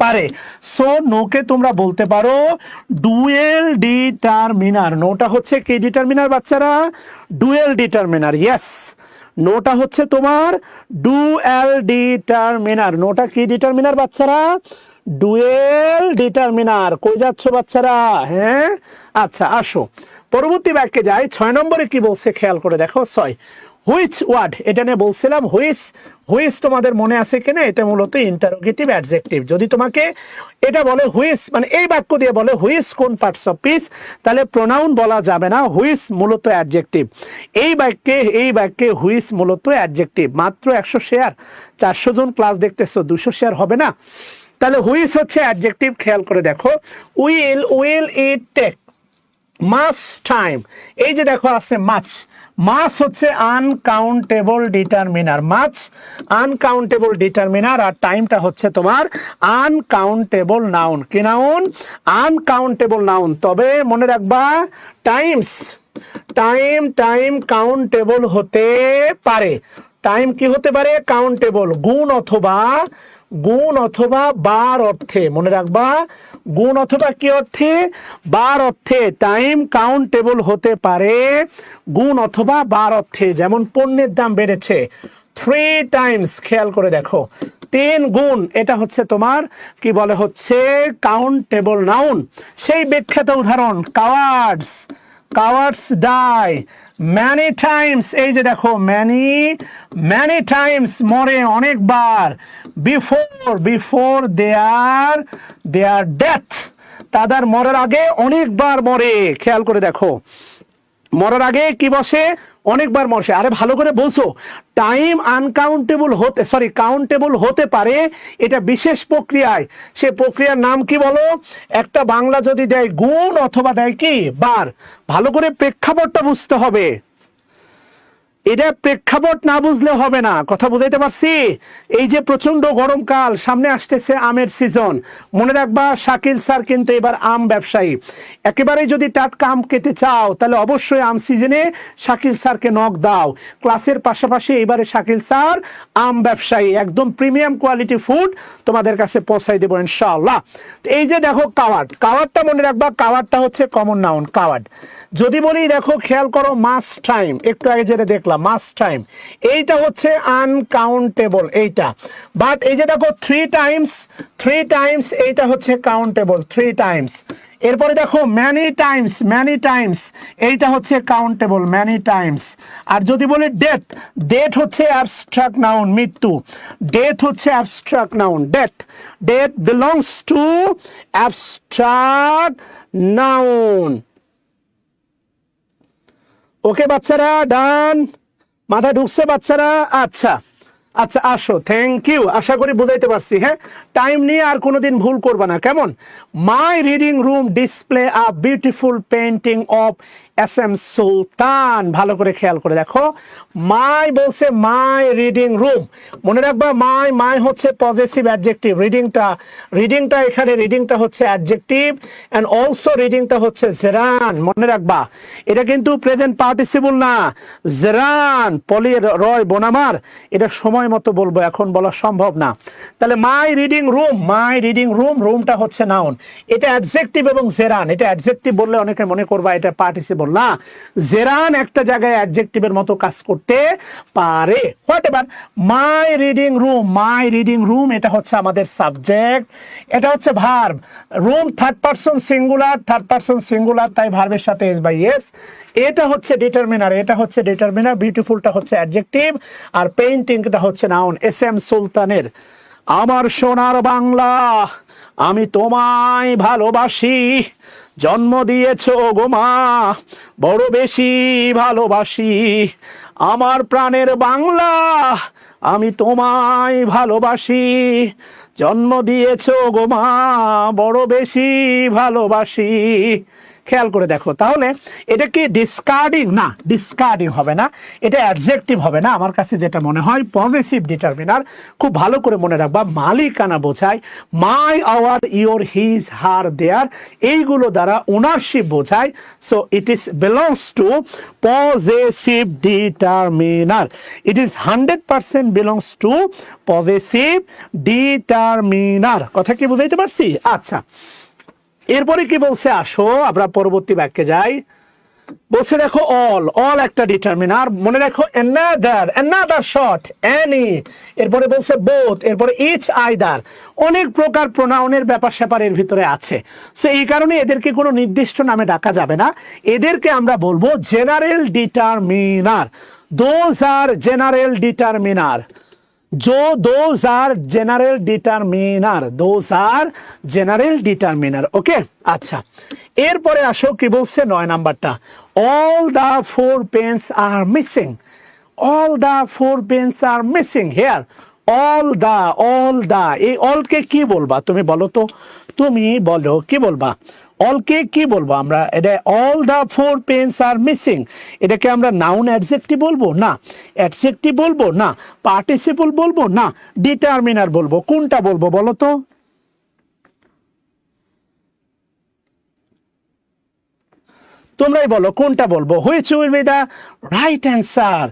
পারে। সো নোকে তোমরা বলতে পারো ডুয়েল ডিটারমিনার। নোটা হচ্ছে কি ডিটারমিনার বাচ্চারা? Dual determiner. ইয়েস, নোটা হচ্ছে তোমার ডুয়েল ডিটারমিনার। নোটা কি ডিটারমিনার বাচ্চারা? Dual determiner. কই যাচ্ছ বাচ্চারা? হ্যাঁ, আচ্ছা আসো পরবর্তী বাক্যে যাই। 6 নম্বরে কি বলছে খেয়াল করে দেখো। 6, হুইচ ওয়ার্ড, এটা নিয়ে বলছিলাম হুইচ। হুইচ তোমাদের মনে আছে কিনা? এটা মূলত ইন্টারোগেটিভ অ্যাডজেক্টিভ। যদি তোমাকে এটা বলে হুইচ, মানে এই বাক্য দিয়ে বলে হুইচ কোন পার্টস অফ স্পিচ, তাহলে প্রোনাউন বলা যাবে না, হুইচ মূলত অ্যাডজেক্টিভ। এই বাক্যে হুইচ মূলত অ্যাডজেক্টিভ। মাত্র 100 শেয়ার, 400 জন ক্লাস দেখতেছো, 200 শেয়ার হবে না? তাহলে হুইচ হচ্ছে অ্যাডজেক্টিভ। খেয়াল করে দেখো, will it take much time. এই যে দেখো আছে মাচ, মাছ হচ্ছে uncountable determiner, much uncountable determiner, আর টাইমটা হচ্ছে তোমার আনকাউন্টেবল নাউন। কি নাউন? Uncountable noun. তবে মনে রাখবা টাইম কাউন্টেবল হতে পারে। টাইম কি হতে পারে? কাউন্টেবল, গুণ অথবা বার অর্থে। মনে রাখবা গুণ অথবা কি অর্থে? বার অর্থে টাইম কাউন্টেবল হতে পারে, গুণ অথবা বার অর্থে। যেমন পণ্যের দাম বেড়েছে 3 টাইমস। খেয়াল করে দেখো 3 গুণ, এটা হচ্ছে তোমার কি বলে হচ্ছে কাউন্টেবল নাউন। সেই বিখ্যাত উদাহরণ কাওয়ার্ডস ডাই ম্যানি টাইমস। এই যে দেখো ম্যানি টাইমস, মরে অনেকবার। বিফোর দেয়ার ডেথ, তাদের মরার আগে অনেকবার মরে। খেয়াল করে দেখো, মরার আগে কি বসে? অনেকবার মরছে। আরে ভালো করে বলছো, টাইম কাউন্টেবল হতে পারে, এটা বিশেষ প্রক্রিয়ায়। সে প্রক্রিয়ার নাম কি বলো? একটা বাংলা যদি দেয় গুণ অথবা দেয় কি বার। ভালো করে প্রেক্ষাপটটা বুঝতে হবে, এটা প্রেক্ষাপট না বুঝলে হবে না। কথা বুঝাইতে পারছি? এই যে প্রচন্ড গরমকাল, সামনে আসতেছে আমের সিজন। মনে রাখবা শাকিল স্যার কিন্তু এবার আম ব্যবসায়ী। একেবারে যদি টাটকা আম খেতে চাও তাহলে অবশ্যই আম সিজনে শাকিল স্যারকে নক দাও। ক্লাসের পাশাপাশি এবারে শাকিল স্যার আম ব্যবসায়ী, একদম প্রিমিয়াম কোয়ালিটি ফুড তোমাদের কাছে পৌঁছাই দেবো ইনশাআল্লাহ। এই যে দেখো কাওয়ার্ডটা মনে রাখবা, কাওয়ার্ডটা হচ্ছে কমন নাউন কাওয়ার্ড। যদি বলি দেখো খেয়াল করো মাস টাইম, একটু আগে যেটা দেখলাম মাস টাইম, এইটা হচ্ছে আনকাউন্টেবল এইটা। বাট এই যে দেখো 3 টাইমস এইটা হচ্ছে কাউন্টেবল 3 টাইমস। এরপরে দেখো ম্যানি টাইমস এইটা হচ্ছে কাউন্টেবল ম্যানি টাইমস। আর যদি বলি ডেথ হচ্ছে অ্যাবস্ট্রাক্ট নাউন, মৃত্যু। ডেথ হচ্ছে abstract noun, death belongs to abstract noun. Okay বাচ্চারা, ডান? মাথা ঢুকছে বাচ্চারা? আচ্ছা আসো, থ্যাংক ইউ। আশা করি বুঝাইতে পারছি। হ্যাঁ, টাইম নিয়ে আর কোনোদিন ভুল করবা না, কেমন? মাই reading room display a beautiful painting of SM সুলতান। ভালো করে খেয়াল করে দেখো, মাই বলছে মাই রিডিং রুম। মনে রাখবা মাই হচ্ছে পজেসিভ অ্যাডজেক্টিভ। রিডিংটা এখানে রিডিংটা হচ্ছে অ্যাডজেক্টিভ, এন্ড অলসো রিডিংটা হচ্ছে জেরান। মনে রাখবা এটা কিন্তু প্রেজেন্ট পার্টিসিপল না, জেরান পলি রয় বোনামার। এটা সময় মতো বলবো, এখন বলা সম্ভব না। তাহলে মাই রিডিং রুম, রুমটা হচ্ছে নাউন, এটা অ্যাডজেক্টিভ এবং জেরান। এটা অ্যাডজেক্টিভ বললে অনেকে মনে করবা এটা পার্টিসিপল না, জেরান একটা জায়গায় অ্যাডজেক্টিভের মতো কাজ করতে পারে। হোয়াটএভার, মাই রিডিং রুম এটা হচ্ছে আমাদের সাবজেক্ট, এটা হচ্ছে verb. Room third person singular, তাই ভার্বের সাথে এস বাই এস। এটা হচ্ছে ডিটারমিনার, বিউটিফুলটা হচ্ছে অ্যাডজেক্টিভ, আর পেইন্টিংটা হচ্ছে নাউন। SM সুলতানের আমার সোনার বাংলা, আমি তোমায় ভালোবাসি, জন্ম দিয়েছ গো মা, বড় বেশি ভালোবাসি। আমার প্রাণের বাংলা, আমি তোমায় ভালোবাসি, জন্ম দিয়েছ গো মা, বড় বেশি ভালোবাসি। খেয়াল করে দেখো, তাহলে এটা কি ডিসকার্ডিং? না, ডিসকার্ডিং হবে না, এটা অ্যাডজেক্টিভ হবে না। আমার কাছে যেটা মনে হয় পজিটিভ ডিটারমিনার। খুব ভালো করে মনে রাখবা, মালিকানা বোঝায়, মাই, আওয়ার, ইওর, হিজ, হার, দেয়ার, এইগুলো দ্বারা ওনারশিপ বোঝায়। So it is belongs to positive determiner. It is 100% belongs to positive determiner. কথা কি বুঝাইতে পারছি? আচ্ছা, এরপরে কি বলছে, আসো আমরা পরবর্তী বাক্যে যাই। বলছে দেখো অল, অল একটা ডিটারমিনার, মনে রাখো অ্যানাদার, অ্যানাদার শর্ট, এনি, এরপরে বলছে বোথ, এরপরে ইচ, আইদার, অনেক প্রকার প্রোনাউনের ব্যাপার স্যাপার এর ভিতরে আছে। সো এই কারণে এদেরকে কোনো নির্দিষ্ট নামে ডাকা যাবে না, এদেরকে আমরা বলবো general determiner. Those are general determiner. those are general determiner, those are general determiner. ওকে, আচ্ছা, এরপরে আসো কি বলছে 9 নাম্বারটা, all the 4 pens are missing, all the 4 pens are missing here, all the, এই all কে কি বলবা তুমি বলো তো, তুমি বলো কি বলবা? অলকে কি বলবো আমরা? এটা all the 4 pens are missing, এটাকে আমরা নাউন অ্যাডজেক্টিভ বলবো না, অ্যাডজেক্টিভ বলবো না, পার্টিসিপল বলবো না, ডিটারমিনার বলবো? কোনটা বলবো বলো তো? তোমরাই বলো কোনটা বলবো? Which will be the right answer?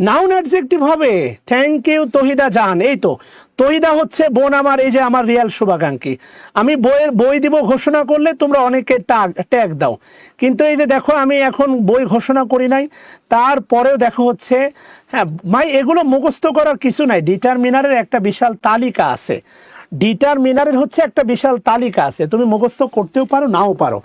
Noun adjective হবে। থ্যাংক ইউ তহিদা জান। এই তো তহিদা হচ্ছে বোন আমার, এই যে আমার রিয়াল শুভাকাঙ্ক্ষী। আমি বই দিব ঘোষণা করলে তোমরা অনেকে ট্যাগ দাও, কিন্তু এই যে দেখো আমি এখন বই ঘোষণা করি নাই, তারপরেও দেখো হচ্ছে, হ্যাঁ ভাই এগুলো মুখস্থ করার কিছু নাই, ডিটারমিনারের একটা বিশাল তালিকা আছে, ডিটারমিনারের হচ্ছে একটা বিশাল তালিকা আছে, তুমি মুখস্থ করতেও পারো নাও পারো,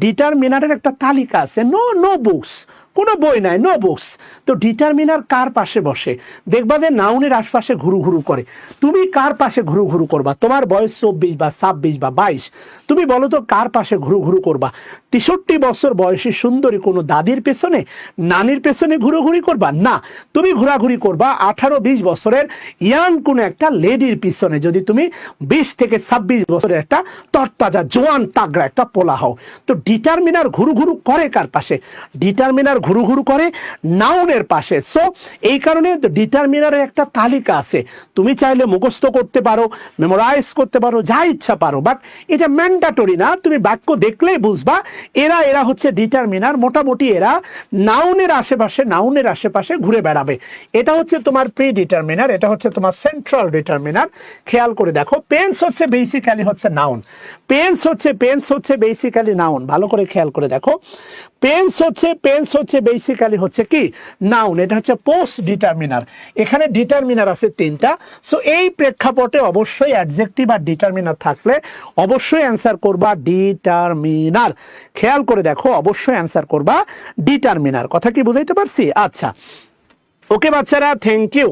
ডিটারমিনারের একটা তালিকা আছে। নো বুকস, কোনো বই নাই, নো বুকস। তো ডিটারমিনার কার পাশে বসে? দেখবা যে নাউনের আশপাশে ঘুরু ঘুরু করে। তুমি কার পাশে ঘুরু ঘুরু করবা? তোমার বয়স 24 বা 26 বা 22, তুমি বলো তো কার পাশে ঘুরু ঘুরু করবা? 63 বছর বয়সী সুন্দরী কোনো দাদির পেছনে, নানির পেছনে ঘুরোঘুরি করবা? না, তুমি ঘোরাঘুরি করবা 18-20 বছরের ইয়াং কোনো একটা লেডির পিছনে, যদি তুমি 20 থেকে 26 বছরের একটা তরতাজা জোয়ান তাগড়া একটা পোলা হও। তো ডিটারমিনার ঘুরু ঘুরু করে কার পাশে? ডিটারমিনার ঘুরু ঘুরু করে নাউনের পাশে। সো এই কারণে ডিটারমিনারের একটা তালিকা আছে, তুমি চাইলে মুখস্থ করতে পারো, মেমোরাইজ করতে পারো, যা ইচ্ছা পারো, বাট এটা ম্যান্ডেটরি না। তুমি বাক্য দেখলেই বুঝবা এরা হচ্ছে ডিটারমিনার। মোটামুটি এরা নাউনের আশেপাশে ঘুরে বেড়াবে। এটা হচ্ছে তোমার প্রি ডিটারমিনার, এটা হচ্ছে তোমার সেন্ট্রাল ডিটারমিনার। খেয়াল করে দেখো, পেন্স হচ্ছে বেসিক্যালি হচ্ছে নাউন, পেন্স হচ্ছে বেসিক্যালি নাউন। ভালো করে খেয়াল করে দেখো, পেন্স হচ্ছে বেসিক্যালি হচ্ছে কি নাউন, এটা হচ্ছে পোস্ট ডিটারমিনার। এখানে ডিটারমিনার আছে 3টা। সো এই প্রেক্ষাপটে অবশ্যই অ্যাডজেক্টিভ আর ডিটারমিনার থাকলে অবশ্যই অ্যান্সার করবা ডিটারমিনার। খেয়াল করে দেখো, অবশ্যই অ্যান্সার করবা ডিটারমিনার। কথা কি বুঝাইতে পারছি? আচ্ছা, ওকে বাচ্চারা, থ্যাংক ইউ।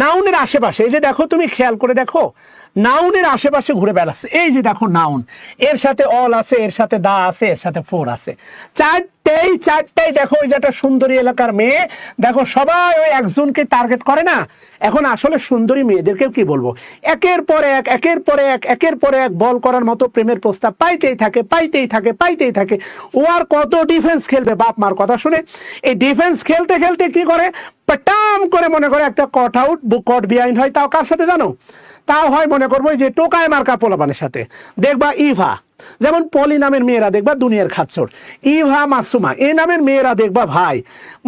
নাউনের আশেপাশে, এই যে দেখো, তুমি খেয়াল করে দেখো, নাউনের আশেপাশে ঘুরে বেড়াচ্ছে। এই যে দেখো নাউন, এর সাথে অল আছে, এর সাথে দা আছে, এর সাথে ফোর আছে, চারটাই দেখো। ওই যে একটা সুন্দরী এলাকার মেয়ে, দেখো সবাই ওই একজনকে টার্গেট করে না। এখন আসলে সুন্দরী মেয়েদেরকে কি বলবো, একের পর এক বল করার মতো প্রেমের প্রস্তাব পাইতেই থাকে। ও আর কত ডিফেন্স খেলবে বাপ মার কথা শুনে? এই ডিফেন্স খেলতে খেলতে কি করে, পটাম করে মনে করে একটা কট আউট, কট বিহাইন্ড হয়। তাও কার সাথে জানো? তাও হয় মনে করবো যে টোকায় মার্কা পোলাপানের সাথে। দেখবা ইভা, যেমন পলি নামের মেয়েরা দেখবা দুনিয়ার খাচ্ছর, ইভা মাসুমা এই নামের মেয়েরা দেখবা ভাই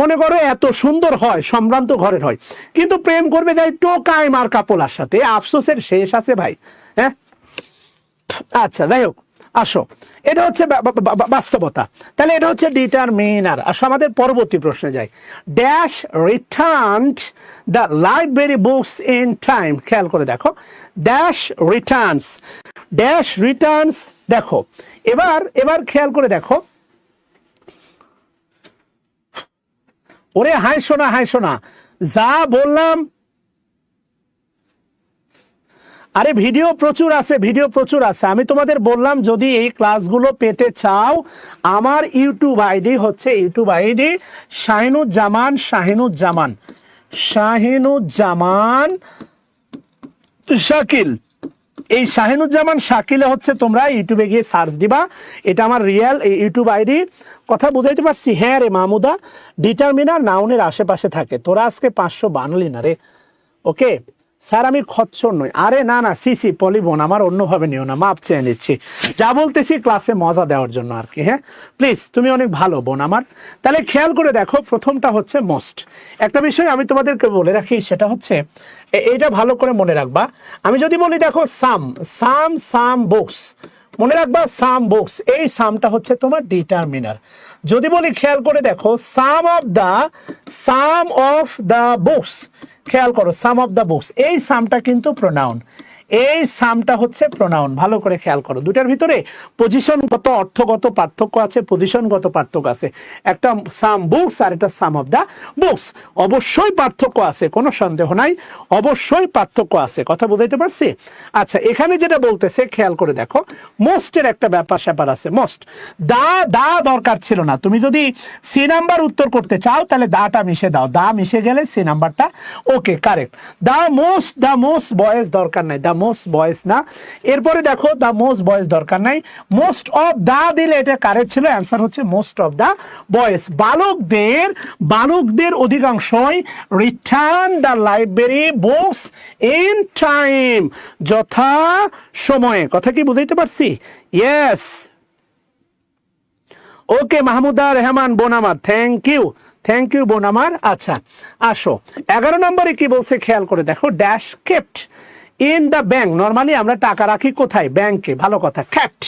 মনে করো এত সুন্দর হয়, সম্ভ্রান্ত ঘরের হয়, কিন্তু প্রেম করবে যাই টোকায় মার্কা পোলার সাথে। আফসোসের শেষ আছে ভাই। হ্যাঁ, আচ্ছা যাই হোক, আসো, এটা হচ্ছে বাস্তবতা। তাহলে এটা হচ্ছে ডিটারমিনার। আসো আমাদের পরবর্তী প্রশ্নে যাই। Dash returned the library books in time. খেয়াল করে দেখো, ড্যাশ রিটার্নস, দেখো এবার খেয়াল করে দেখো, ওরে হাই শোনা, যা বললাম আরে ভিডিও প্রচুর আছে, ভিডিও প্রচুর আছে। আমি তোমাদের বললাম যদি এই ক্লাসগুলো পেতে চাও, আমার ইউটিউব আইডি হচ্ছে ইউটিউব আইডি শাহিনুজ্জামান শাকিল। এই শাহিনুজ্জামান শাকিলে হচ্ছে তোমরা ইউটিউবে গিয়ে সার্চ দিবা, এটা আমার রিয়েল ইউটিউব আইডি। কথা বুঝাইতে পারছি? হ্যাঁ রে মাহমুদা, ডিটারমিনার নাউনের আশেপাশে থাকে। তোরা আজকে 500 বানালি না রে। ওকে স্যার আমি খচ্চর নই। আরে না না সিসি পলিবন, আমার অন্যভাবে নিও না, মাপ চেয়ে নিচ্ছি, যা বলতেছি ক্লাসে মজা দেওয়ার জন্য আর কি। হ্যাঁ প্লিজ, তুমি অনেক ভালো বোন আমার। তাহলে খেয়াল করে দেখো, প্রথমটা হচ্ছে মোস্ট। একটা বিষয় আমি তোমাদেরকে বলে রাখি, সেটা হচ্ছে এইটা ভালো করে মনে রাখবা। আমি যদি বলি দেখো সাম বুকস, মনে রাখবা সাম বুকস, এই সামটা হচ্ছে তোমার ডিটারমিনার। যদি বলি খেয়াল করে দেখো সাম অফ দা বুকস, খেয়াল করো সাম অফ দা বুকস, এই সামটা কিন্তু প্রোনাউন, এই সামটা হচ্ছে প্রোনাউন। ভালো করে খেয়াল করো, দুটার ভিতরে পজিশনগত অর্থগত পার্থক্য আছে, পজিশনগত পার্থক্য আছে। একটা সাম বুকস আর একটা সাম অফ দা বুকস, অবশ্যই পার্থক্য আছে, কোনো সন্দেহ নাই, অবশ্যই পার্থক্য আছে। কথা বুঝাইতে পারছি? আচ্ছা এখানে যেটা বলতেছে খেয়াল করে দেখো, মোস্টের একটা ব্যাপার স্যাপার আছে। মোস্ট দা দরকার ছিল না। তুমি যদি সি নাম্বার উত্তর করতে চাও তাহলে দাটা মিশে দাও, দা মিশে গেলে সি নাম্বারটা okay correct. The most boys দরকার নাই, দা মোস্ট বয়েজ না। এরপরে দেখো দা মোস্ট বয়েজ দরকার নাই, মোস্ট অফ দা দিলে এটা কারেক্ট ছিল, অ্যান্সার হচ্ছে মোস্ট অফ দা বয়েজ। বালকদের অধিকাংশই return the library books in time, যথা সময়ে। কথা কি বুঝাইতে পারছি? ইয়েস ওকে মাহমুদা রহমান বোন আমার, থ্যাংক ইউ বোন আমার। আচ্ছা আসো 11 নম্বরে কি বলছে খেয়াল করে দেখো, dash kept in the bank. Normally আমরা টাকা রাখি কোথায়? ব্যাংকে। ভালো কথা, কেপ্ট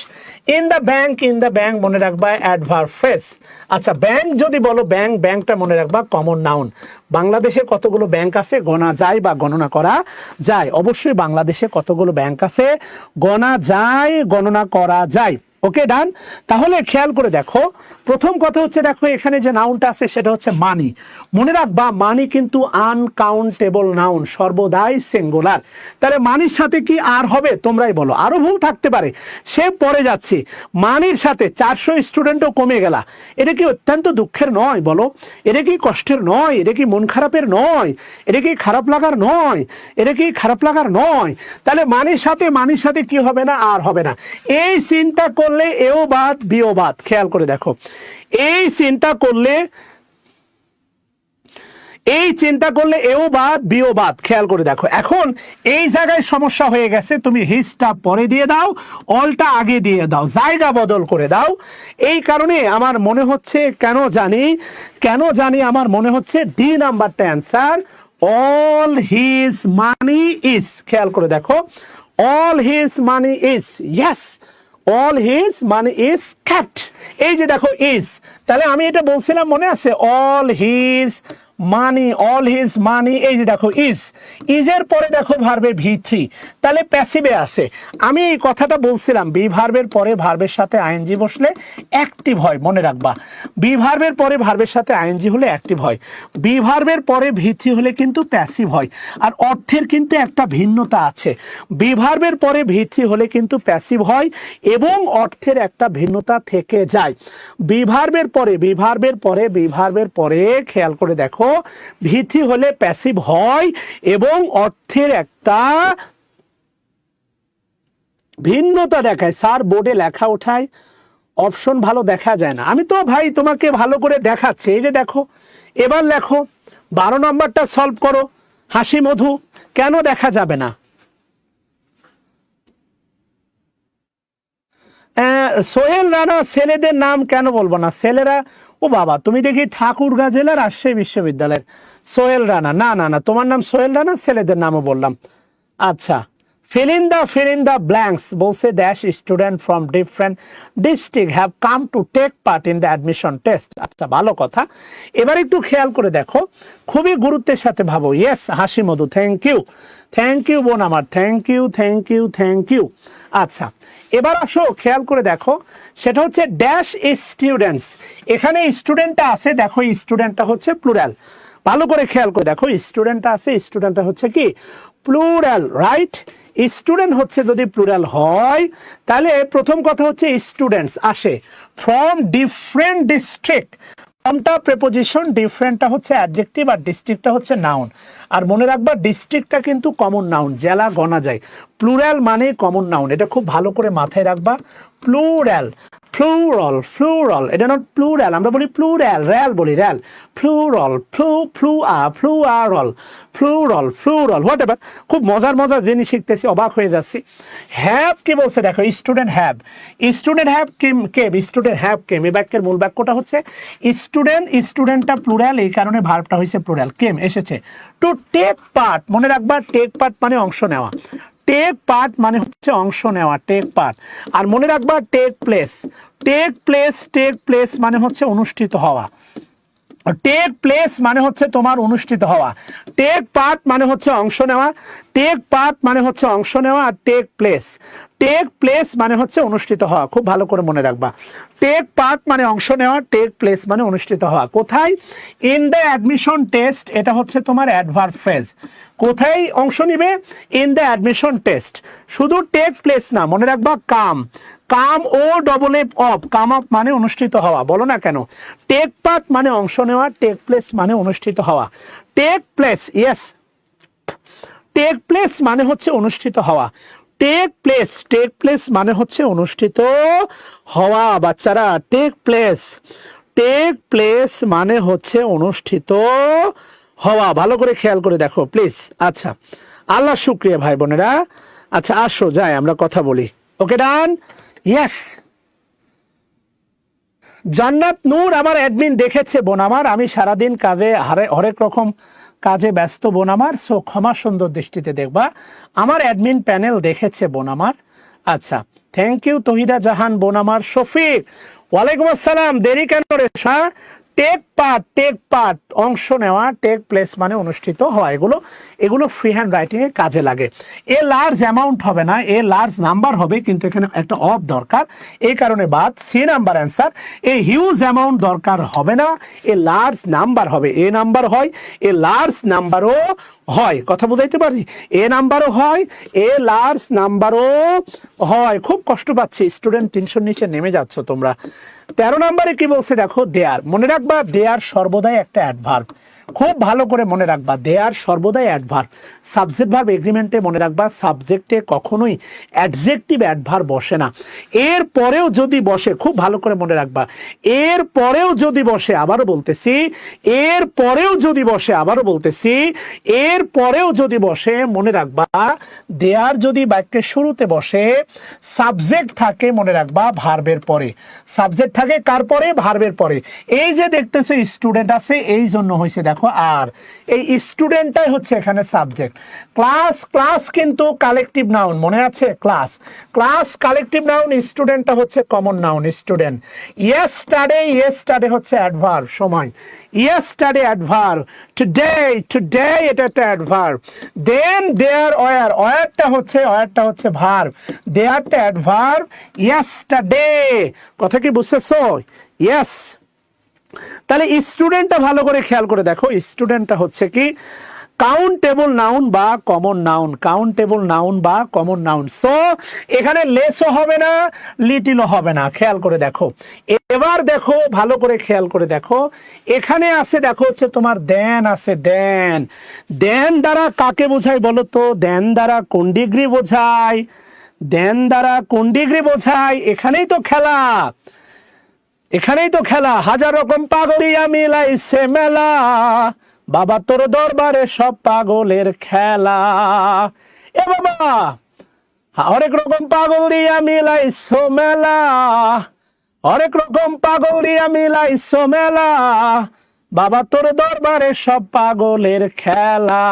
ইন দ্য ব্যাংক মনে রাখবা অ্যাডভার্ব ফ্রেজ। আচ্ছা ব্যাংক যদি বলো, ব্যাংকটা মনে রাখবা কমন নাউন। বাংলাদেশে কতগুলো ব্যাংক আছে গোনা যায় বা গণনা করা যায়? অবশ্যই বাংলাদেশে কতগুলো ব্যাংক আছে গোনা যায়, গণনা করা যায়। ওকে ডান। তাহলে খেয়াল করে দেখো, প্রথম কথা হচ্ছে দেখো এখানে যে নাউনটা আছে সেটা হচ্ছে মানি। মনে রাখবা মানি কিন্তু আনকাউন্টেবল নাউন, সর্বদাই সিঙ্গুলার। তাহলে মানির সাথে কি আর হবে? তোমরাই বলো, আরো ভুল থাকতে পারে, সে পরে যাচ্ছি। মানির সাথে 400 স্টুডেন্টও কমে গেলা, এটা কি অত্যন্ত দুঃখের নয়? বলো, এটা কি কষ্টের নয়? এটা কি মন খারাপের নয়? এটা কি খারাপ লাগার নয়? এটা কি খারাপ লাগার নয়? তাহলে মানির সাথে কি হবে না? আর হবে না। এই চিন্তা করলে এও বাদ বিও বাদ। খেয়াল করে দেখো, এই চিন্তা করলে এও বাদ বিও বাদ। খেয়াল করে দেখো, এখন এই জায়গায় সমস্যা হয়ে গেছে, তুমি হিসটা পরে দিয়ে দাও, অলটা আগে দিয়ে দাও, জায়গা বদল করে দাও। এই কারণে আমার মনে হচ্ছে কেন জানি আমার মনে হচ্ছে ডি নাম্বারটা answer. All his money is, খেয়াল করে দেখো, all his money is, yes all his money is kept। এই যে দেখো is, তাহলে আমি এটা বলছিলাম মনে আছে, all his money, এই যে দেখো is এর পরে দেখো ভার্বের V3, তাহলে প্যাসিভে আছে। আমি এই কথাটা বলছিলাম, বি ভার্বের পরে ভার্বের সাথে আইএনজি বসলে অ্যাক্টিভ হয়, মনে রাখবা। বি ভার্বের পরে ভার্বের সাথে আইএনজি হলে অ্যাক্টিভ হয়, বি ভার্বের পরে V3 হলে কিন্তু প্যাসিভ হয়। আর অর্থের কিন্তু একটা ভিন্নতা আছে, বি ভার্বের পরে V3 হলে কিন্তু প্যাসিভ হয় এবং অর্থের একটা ভিন্নতা থেকে যায়। বি ভার্বের পরে খেয়াল করে দেখো, V3 হলে প্যাসিভ হয় এবং অর্থের একটা ভিন্নতা দেখায়। স্যার বোর্ডে লেখা ওঠায়, অপশন ভালো দেখা যায় না। আমি তো ভাই তোমাকে ভালো করে দেখাচ্ছি, এই যে দেখো, এবার লেখো 12 নম্বরটা সলভ করো। হাসি মধু, কেন দেখা যাবে না? সোহেল রানা, ছেলেদের নাম কেন বলবো না? ছেলেরা, ও বাবা, তুমি দেখি ঠাকুরগাঁ জেলা রাজশাহী বিশ্ববিদ্যালয়ের সোহেল রানা। না, তোমার নাম সোহেল রানা, ছেলেদের নামও বললাম। আচ্ছা, fill in the blanks বলছে dash student from different district have come to take part in the admission test. আচ্ছা ভালো কথা, এবার একটু খেয়াল করে দেখো, খুবই গুরুত্বের সাথে ভাবো। ইয়েস হাসি মধু, থ্যাংক ইউ বোন আমার, থ্যাংক ইউ। আচ্ছা এবার আসো খেয়াল করে দেখো, সেটা হচ্ছে ড্যাশ স্টুডেন্টস। এখানে স্টুডেন্টটা আছে, দেখো স্টুডেন্টটা হচ্ছে প্লুরাল। ভালো করে খেয়াল করে দেখো, স্টুডেন্টটা আছে, স্টুডেন্টটা হচ্ছে কি প্লুরাল, রাইট? স্টুডেন্ট হচ্ছে যদি প্লুরাল হয় তাহলে প্রথম কথা হচ্ছে স্টুডেন্টস আসে ফ্রম ডিফারেন্ট ডিস্ট্রিক্ট। ফ্রমটা প্রেপোজিশন, ডিফারেন্টটা হচ্ছে অ্যাডজেক্টিভ, আর ডিস্ট্রিক্টটা হচ্ছে নাউন। আর মনে রাখবা ডিস্ট্রিক্টটা কিন্তু কমন নাউন, জেলা গণা যায়। প্লুরাল মানে কমন নাউন, এটা খুব ভালো করে মাথায় রাখবা। প্লুরাল, প্লুরাল, প্লুরাল, এটা নট প্লুরাল, আমরা বলি প্লুরাল, র্যাল বলি র্যাল। Plural, plural, plural, plural, whatever. খুব মজার মজার জিনিস শিখতেছি, অবাক হয়ে যাচ্ছি। হ্যাভ কি বলছে দেখো, student have, student have came, student have came. এই বাক্যের মূল বাক্যটা হচ্ছে স্টুডেন্ট, স্টুডেন্টটা প্লুরাল, এই কারণে ভার্বটা হয়েছে প্লুরাল, কেম এসেছে। টু টেক পার্ট, মনে রাখবা টেক পার্ট মানে অংশ নেওয়া, টেক পার্ট মানে হচ্ছে অংশ নেওয়া, টেক পার্ট। আর মনে রাখবা take place, take place, take place মানে হচ্ছে অনুষ্ঠিত হওয়া, টেক প্লেস মানে হচ্ছে তোমার অনুষ্ঠিত হওয়া, টেক পার্ট মানে হচ্ছে অংশ নেওয়া, টেক পার্ট মানে হচ্ছে অংশ নেওয়া, আর টেক প্লেস, টেক প্লেস মানে হচ্ছে অনুষ্ঠিত হওয়া। খুব ভালো করে মনে রাখবা, টেক পার্ট মানে অংশ নেওয়া, টেক প্লেস মানে অনুষ্ঠিত হওয়া। কোথায়? ইন দ্য অ্যাডমিশন টেস্ট, এটা হচ্ছে তোমার অ্যাডভার্ব ফ্রেজ। কোথায় অংশ নিবে? In the admission test. শুধু টেক প্লেস না, মনে রাখবা come, come O double F off, come up মানে অনুষ্ঠিত হওয়া, বলো না কেন? টেক পার্ট মানে অংশ নেওয়া, টেক প্লেস মানে অনুষ্ঠিত হওয়া। Take place, yes, take place মানে হচ্ছে অনুষ্ঠিত হওয়া, টেক প্লেস, টেক প্লেস মানে হচ্ছে অনুষ্ঠিত হওয়া। বাচ্চারা টেক প্লেস, টেক প্লেস মানে হচ্ছে অনুষ্ঠিত হওয়া। ভালো করে খেয়াল করে দেখো প্লিজ। আচ্ছা, আল্লাহ শুক্রিয়া ভাই বোনেরা। আচ্ছা আসো যাই আমরা কথা বলি। ওকে ডান, ইয়েস। জান্নাত নূর আমার অ্যাডমিন দেখেছে বোন আমার, আমি সারাদিন কাজে হরেক রকম কাজে ব্যস্ত বোন আমার, সো ক্ষমা সুন্দর দৃষ্টিতে দেখবা। আমার অ্যাডমিন প্যানেল দেখেছে বোন আমার। আচ্ছা, থ্যাংক ইউ তহিদা জাহান বোন আমার। শফিক, ওয়ালাইকুম আসসালাম, দেরি কেন রে? টেক পার্ট, টেক পার্ট অংশ নেওয়া, টেক প্লেস মানে অনুষ্ঠিত হয়। এগুলো ফ্রি হ্যান্ড রাইটিং এ কাজে লাগে। এ লার্জ অ্যামাউন্ট হবে না, এ লার্জ নাম্বার হবে, কিন্তু এখানে একটা অফ দরকার, এই কারণে বাদ, C number answer. A huge amount দরকার হবে না, এ লার্জ নাম্বার হবে। এ নাম্বার হয়, এ লার্জ নাম্বারও হয়। কথা বুঝাইতে পারি? এ নাম্বারও হয়, এ লার্জ নাম্বারও হয়। খুব কষ্ট পাচ্ছি স্টুডেন্ট, টেনশন নিচে নেমে যাচ্ছ তোমরা। 13 নম্বরে কি বলছে দেখো, দেয়ার। মনে রাখবা দেয়ার সর্বদাই একটা অ্যাডভার্ব, খুব ভালো করে মনে রাখবা, দেয়ার সর্বদাই অ্যাডভার্ব। সাবজেক্ট ভার্ব এগ্রিমেন্টে মনে রাখবা সাবজেক্টে কখনোই অ্যাডজেক্টিভ অ্যাডভার্ব বসে না। এর পরেও যদি বসে, খুব ভালো করে মনে রাখবা, এর পরেও যদি বসে, আবারও বলতেছি, এর পরেও যদি বসে, আবারও বলতেছি, এর পরেও যদি বসে, মনে রাখবা দেয়ার যদি বাক্যের শুরুতে বসে, সাবজেক্ট থাকে মনে রাখবা ভার্বের পরে। সাবজেক্ট থাকে কার পরে? ভার্বের পরে। এই যে দেখতেছো স্টুডেন্ট আছে, এই জন্য হয়েছে দেখো আর, এই স্টুডেন্টটাই হচ্ছে এখানে সাবজেক্ট। ক্লাস, ক্লাস কিন্তু কালেকটিভ নাউন, মনে আছে? ক্লাস, ক্লাস কালেকটিভ নাউন, স্টুডেন্টটা হচ্ছে common noun, student. Yesterday, yesterday হচ্ছে অ্যাডভার্ব, সময়। ইয়েস্টারডে অ্যাডভার্ব, টুডে, টুডে এটা একটা অ্যাডভার্ব। দেন দেয়ার, ওয়ার, ওয়ারটা হচ্ছে ভার্ব, দেয়ারটা অ্যাডভার্ব। ইয়েস্টারডে, কথা কি বুঝতেছো? ইয়েস। তাহলে স্টুডেন্টটা ভালো করে খেয়াল করে দেখো, স্টুডেন্টটা হচ্ছে কি কাউন্টেবল নাউন বা কমন নাউন, কাউন্টেবল নাউন বা কমন নাউন। সো এখানে লেসও হবে না, লিটিলও হবে না, খেয়াল করে দেখো। এবার দেখো ভালো করে খেয়াল করে দেখো, এখানে আছে দেখো হচ্ছে তোমার দেন আছে, দেন। দেন দ্বারা কাকে বোঝায় বলো তো? দেন দ্বারা কোন ডিগ্রি বোঝায়? দেন দ্বারা কোন ডিগ্রি বোঝায়? এখানেই তো খেলা, এখানেই তো খেলা। হাজার রকম পাগলিয়া মিলাইছে মেলা, বাবা তোর দরবারে সব পাগলের খেলা। এ বাবা, হরেক রকম পাগল দিয়া মিলাইছো মেলা, হরেক রকম পাগল দিয়া মিলাইছো মেলা, বাবা তোর দরবারে সব পাগলের খেলা।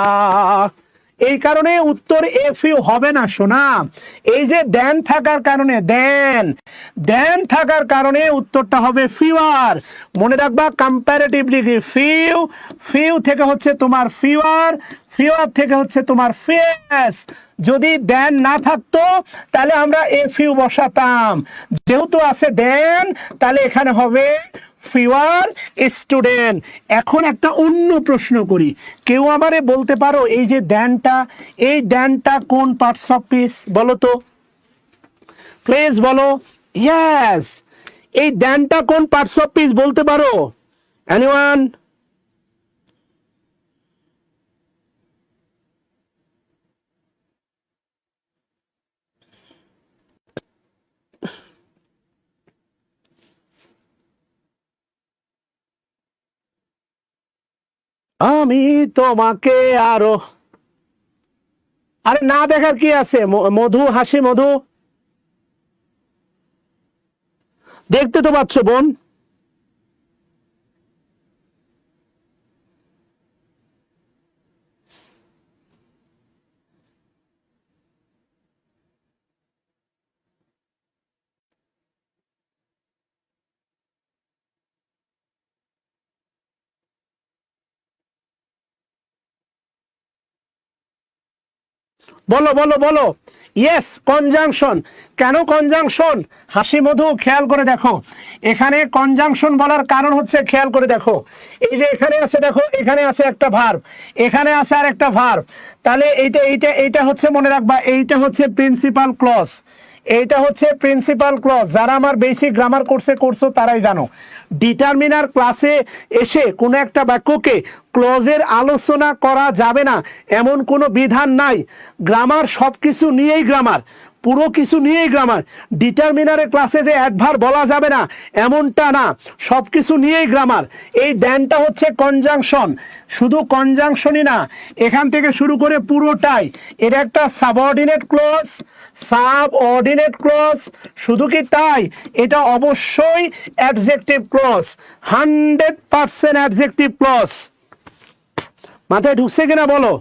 এই কারণে উত্তর এফ ইউ হবে না সোনা। এই যে দেন থাকার কারণে, দেন, দেন থাকার কারণে উত্তরটা হবে ফিউয়ার। মনে রাখবা কম্পারেটিভলি ফিউ, ফিউ থেকে হচ্ছে তোমার ফিউয়ার, ফিউয়ার থেকে হচ্ছে তোমার ফেস। যদি দেন না থাকতো তাহলে আমরা এফ ইউ বসাতাম, যেহেতু আছে দেন তাহলে এখানে হবে ফিওয়ার স্টুডেন্ট। এখন একটা অন্য প্রশ্ন করি, কেউ আমারে বলতে পারো এই যে ড্যানটা, এই ড্যানটা কোন পার্টস অফ স্পিচ বলো তো, প্লিজ বলো। ইয়েস, এই ড্যানটা কোন পার্টস অফ স্পিচ বলতে পারো? এনিওয়ান? আমি তোমাকে আরো, আরে না দেখার কি আছে? মধু, হাসি মধু, দেখতে তো পাচ্ছ বোন। বলো বলো বলো। Yes, conjunction. কেন কনজাংশন? হাসি মধু, খেয়াল করে দেখো, এখানে কনজাংশন বলার কারণ হচ্ছে, খেয়াল করে দেখো, এই যে এখানে আছে, দেখো এখানে আছে একটা ভার্ব, এখানে আছে আর একটা ভার্ব, তাহলে এইটা এইটা এইটা হচ্ছে, মনে রাখবা, এইটা হচ্ছে প্রিন্সিপাল ক্লজ, এইটা হচ্ছে প্রিন্সিপাল ক্লজ। যারা আমার বেসিক গ্রামার কোর্সে করছো তারাই জানো, ডিটারমিনার ক্লাসে এসে কোনো একটা বাক্যকে ক্লজের আলোচনা করা যাবে না এমন কোনো বিধান নাই। গ্রামার সবকিছু নিয়েই গ্রামার, পুরো কিছু নিয়েই গ্রামার। ডিটারমিনারের ক্লাসে যে অ্যাডভার্ব বলা যাবে না এমনটা না, সবকিছু নিয়েই গ্রামার। এই দ্যানটা হচ্ছে কনজাংশন, শুধু কনজাংশনই না, এখান থেকে শুরু করে পুরোটাই। এটা একটা সাবঅর্ডিনেট ক্লজ, সাবঅর্ডিনেট ক্লজ। শুধু কি তাই, এটা অবশ্যই অ্যাডজেক্টিভ ক্লজ, 100% অ্যাডজেক্টিভ ক্লজ। মাথায় ঢুকছে কিনা বলো?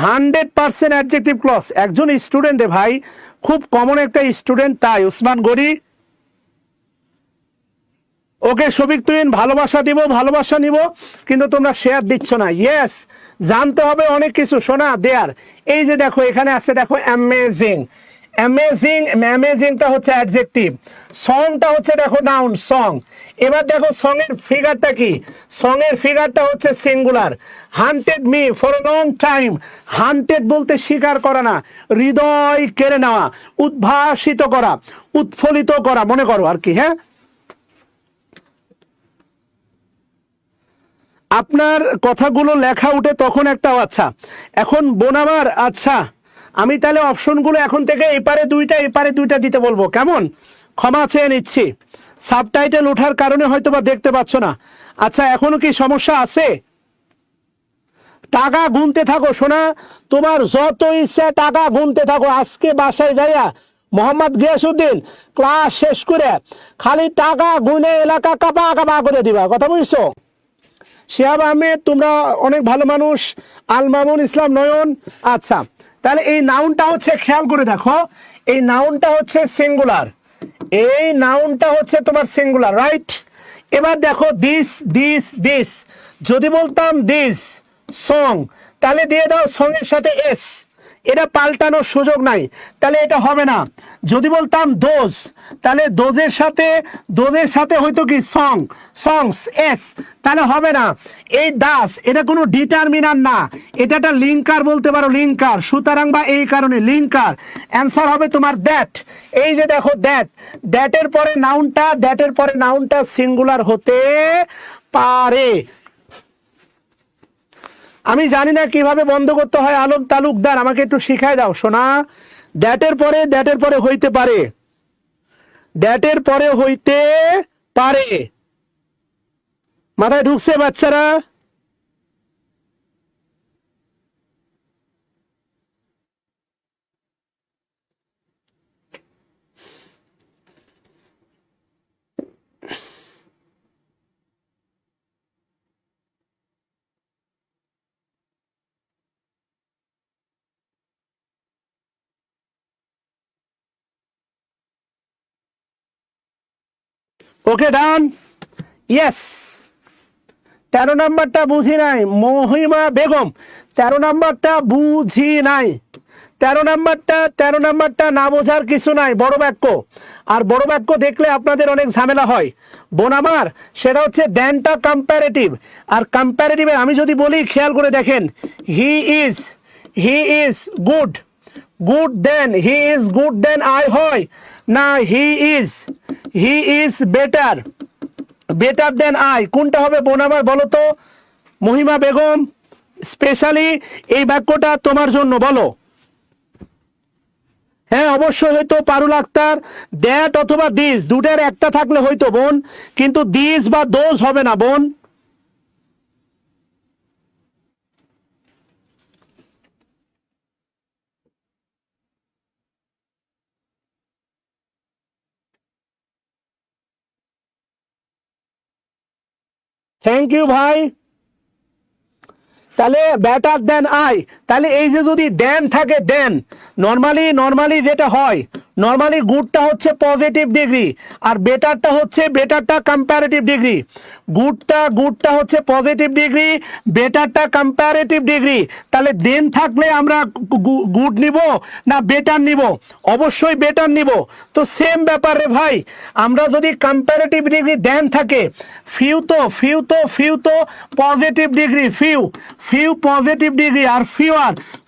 100% অ্যাডজেক্টিভ ক্লজ। একজন স্টুডেন্টে ভাই, খুব কমন একটা স্টুডেন্ট, তাই উসমান গড়ি। ওকে শফিক তুহিন, ভালোবাসা দিব, ভালোবাসা নিব, কিন্তু তোমরা শেয়ার দিচ্ছ না। ইয়েস, জানতে হবে অনেক কিছু সোনা দেয়ার। এই যে দেখো এখানে আছে, দেখো অ্যামেজিং, অ্যামেজিং, অ্যামেজিংটা হচ্ছে অ্যাডজেক্টিভ, সংটা হচ্ছে দেখো নাউন, সং। এবার দেখো সং এর ফিগারটা কি, সং এর ফিগারটা হচ্ছে singular. Hunted me for a long time, hunted বলতে শিকার করা না, হৃদয় কেড়ে নেওয়া, উদ্ভাসিত করা, উৎফুল্লিত করা, মনে করো আর কি। হ্যাঁ, আপনার কথাগুলো লেখা উঠে তখন একটা, আচ্ছা এখন বোনাবার, আচ্ছা আমি তাহলে অপশনগুলো এখন থেকে এপারে দুইটা এপারে দুইটা দিতে বলবো, কেমন? ক্ষমা চেয়ে নিচ্ছি, সাবটাইটেল ওঠার কারণে হয়তো বা দেখতে পাচ্ছ না। আচ্ছা, এখনো কি সমস্যা আছে? টাকা গুনতে থাকো সোনা, তোমার যত ইচ্ছা টাকা গুনতে থাকো। আজকে বাসায় যাইয়া মোহাম্মদ গিয়াসউদ্দিন ক্লাস শেষ করে খালি টাকা গুনে এলাকা কাপা কাপা করে দিবা, কথা বুঝছো? শিহাব আহমেদ, তোমরা অনেক ভালো মানুষ। আল মামুন ইসলাম নয়ন। আচ্ছা, তাহলে এই নাউনটা হচ্ছে, খেয়াল করে দেখো, এই নাউনটা হচ্ছে সিঙ্গুলার, এই নাউনটা হচ্ছে তোমার সিঙ্গুলার, রাইট? এবার দেখো দিস, দিস, দিস, যদি বলতাম দিস সং, তাহলে দিয়ে দাও সং এর সাথে এস, এটা পাল্টানোর সুযোগ নাই, তাহলে এটা হবে না। যদি বলতাম দোজ, তাহলে দোজের সাথে, দোজের সাথে হয়তো কি সং, সংস, এস, তাহলে হবে না। এই দাস, এটা কোনো ডিটারমিনার না, এটা একটা লিঙ্কার বলতে পারো, লিঙ্কার। সুতরাং বা এই কারণে লিঙ্কার, অ্যান্সার হবে তোমার দ্যাট। এই যে দেখো দ্যাট, দ্যাটের পরে নাউনটা, দ্যাটের পরে নাউনটা সিঙ্গুলার হতে পারে। আমি জানি না কিভাবে বন্ধ করতে হয়, আলম তালুকদার আমাকে একটু শিখায় দাও সোনা। দ্যাটের পরে, দ্যাটের পরে হইতে পারে, দ্যাটের পরে হইতে পারে। মাথায় ঢুকছে বাচ্চারা? ওকে ডান, ইয়েস। 13 নাম্বারটা বুঝি নাই, মহিমা বেগম, 13 নাম্বারটা বুঝি নাই, 13 নাম্বারটা না বোঝার কিছু নাই, বড় বাক্য। আর বড় বাক্য দেখলে আপনাদের অনেক ঝামেলা হয় বোন আমার, সেটা হচ্ছে দেনটা কম্পারেটিভ। আর কম্পারেটিভে আমি যদি বলি, খেয়াল করে দেখেন, he is good, good than, he is good than I হয় না, he is better, better than I, কোনটা হবে বোন আমার বলো তো? মহিমা বেগম, স্পেশালি এই বাক্যটা তোমার জন্য, বলো। হ্যাঁ অবশ্যই হয়তো পারুল আক্তার, দ্যাট অথবা দিস দুটার একটা থাকলে হয়তো বোন, কিন্তু দিস বা দোজ হবে না বোন। থ্যাংক ইউ ভাই। তাহলে বেটার দেন আই, তাহলে এই যে যদি দেন থাকে, দেন নর্মালি যেটা হয়, নর্মালি গুডটা হচ্ছে পজিটিভ ডিগ্রি, আর বেটারটা কম্পারেটিভ ডিগ্রি। গুডটা হচ্ছে পজিটিভ ডিগ্রি, বেটারটা কম্পারেটিভ ডিগ্রি। তাহলে দেন থাকলে আমরা গুড নিব না বেটার নিব? অবশ্যই বেটার নিব। তো সেম ব্যাপার রে ভাই, আমরা যদি কম্পারেটিভ ডিগ্রি দেন থাকে, ফিউ তো positive degree, few positive degree, আর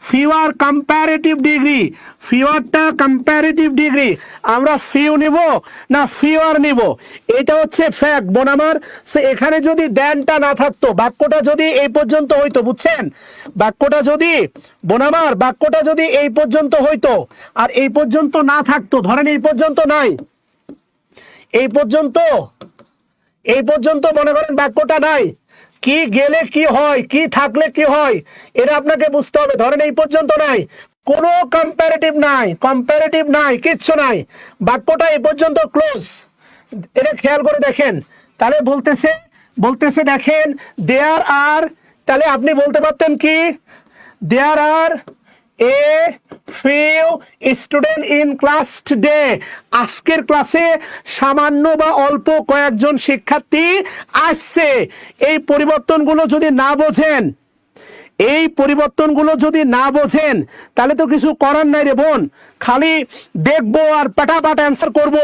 ফিউয়ার কম্পারেটিভ ডিগ্রি, ফিউয়ারটা কম্পারেটিভ ডিগ্রি। আমরা ফিউ নিব না ফিউয়ার নিব? এটা হচ্ছে ফ্যাক্ট বোন আমার। এখানে যদি দেনটা না থাকতো, বাক্যটা যদি এই পর্যন্ত হইতো, বুঝছেন? বাক্যটা যদি বোন আমার, বাক্যটা যদি এই পর্যন্ত হইতো আর এই পর্যন্ত না থাকতো, ধরেন এই পর্যন্ত নাই, এই পর্যন্ত মনে করেন বাক্যটা নাই, কি গেলে কি হয়, কি থাকলে কি হয়, এটা আপনাকে বুঝতে হবে। ধরেন এই পর্যন্ত নাই, কোনো কম্পারেটিভ নাই, কিচ্ছু নাই, বাক্যটা এই পর্যন্ত ক্লোজ। এটা খেয়াল করে দেখেন, তাহলে বলতেছে দেখেন, দেয়ার আর, তাহলে আপনি বলতে পারতেন কি, there are a few student in class today, আজকের ক্লাসে সামান্য বা অল্প কয়েকজন শিক্ষার্থী আসছে। এই পরিবর্তনগুলো যদি না বোঝেন, তাহলে তো কিছু করার নাই রে বোন। খালি দেখবো আর পাটাপাট অ্যান্সার করব,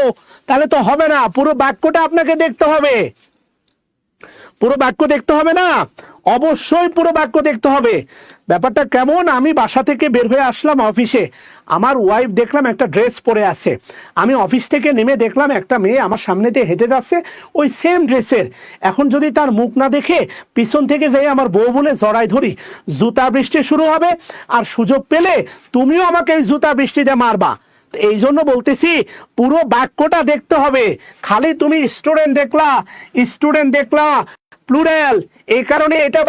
তাহলে তো হবে না। পুরো বাক্যটা আপনাকে দেখতে হবে, পুরো বাক্য দেখতে হবে না, অবশ্যই পুরো বাক্য দেখতে হবে। ব্যাপারটা কেমন, আমি বাসা থেকে বের হয়ে আসলাম অফিসে, আমার ওয়াইফ দেখলাম একটা ড্রেস পরে আছে, আমি অফিস থেকে নেমে দেখলাম একটা মেয়ে আমার সামনে দিয়ে হেঁটে যাচ্ছে ওই সেম ড্রেসের। এখন যদি তার মুখ না দেখে পিছন থেকে যাই আমার বউ বলে জড়াই ধরি, জুতা বৃষ্টি শুরু হবে, আর সুযোগ পেলে তুমিও আমাকে এই জুতা বৃষ্টিতে মারবা। এই জন্য বলতেছি পুরো বাক্যটা দেখতে হবে। খালি তুমি স্টুডেন্ট দেখলা প্লুরাল, এই কারণে এটা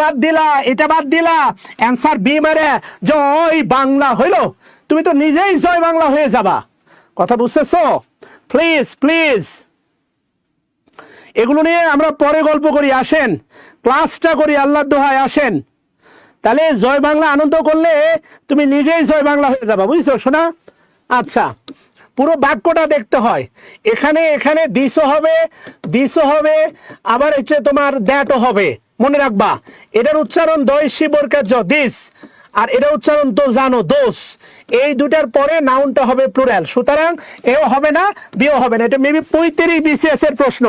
বাদ দিলা অ্যান্সার বি মারে জয় বাংলা হইলো, তুমি তো নিজেই জয় বাংলা হয়ে যাবা। কথা বুঝতেছো? প্লিজ এগুলো নিয়ে আমরা পরে গল্প করি, আসেন ক্লাসটা করি, আল্লাহর দোহায় আসেন। তাহলে জয় বাংলা আনন্দ করলে তুমি নিজেই জয় বাংলা হয়ে যাবা, বুঝছো শোনা? আচ্ছা, পুরো বাক্যটা দেখতে হয়। এখানে দিসও হবে, আবার হচ্ছে তোমার দ্যাটও হবে। মনে রাখবা, এটার উচ্চারণ দয়সী বর্গের দিস, আর এটা উচ্চারণ তো জানো দোষ। এই দুটার পরে নাউনটা হবে প্লুরাল, সুতরাং এও হবে না বিও হবে না। এটা মেবি 35 BCS এর প্রশ্ন।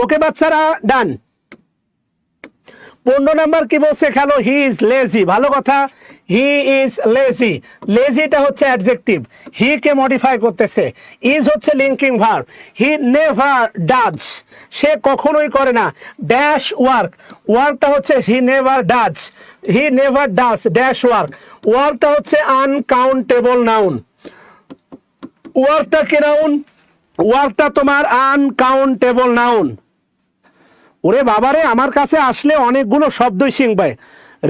ওকে বাচ্চারা, ডান। 15 নাম্বার কি বলছে খেলো, হি ইজ লেজি। ভালো কথা, হি ইজ লেজি। লেজিটা হচ্ছে অ্যাডজেক্টিভ, হি কে মডিফাই করতেছে, ইজ হচ্ছে linking verb. He never does, সে কখনোই করে না। ড্যাশ ওয়ার্কটা হচ্ছে হি নেভার ডাজ ড্যাশ ওয়ার্কটা হচ্ছে আনকাউন্টেবল নাউন। ওয়ার্কটা কি নাউন? ওয়ার্কটা তোমার আনকাউন্টেবল নাউন। ওরে বাবারে, আমার কাছে আসলে অনেকগুলো শব্দই শিখবে।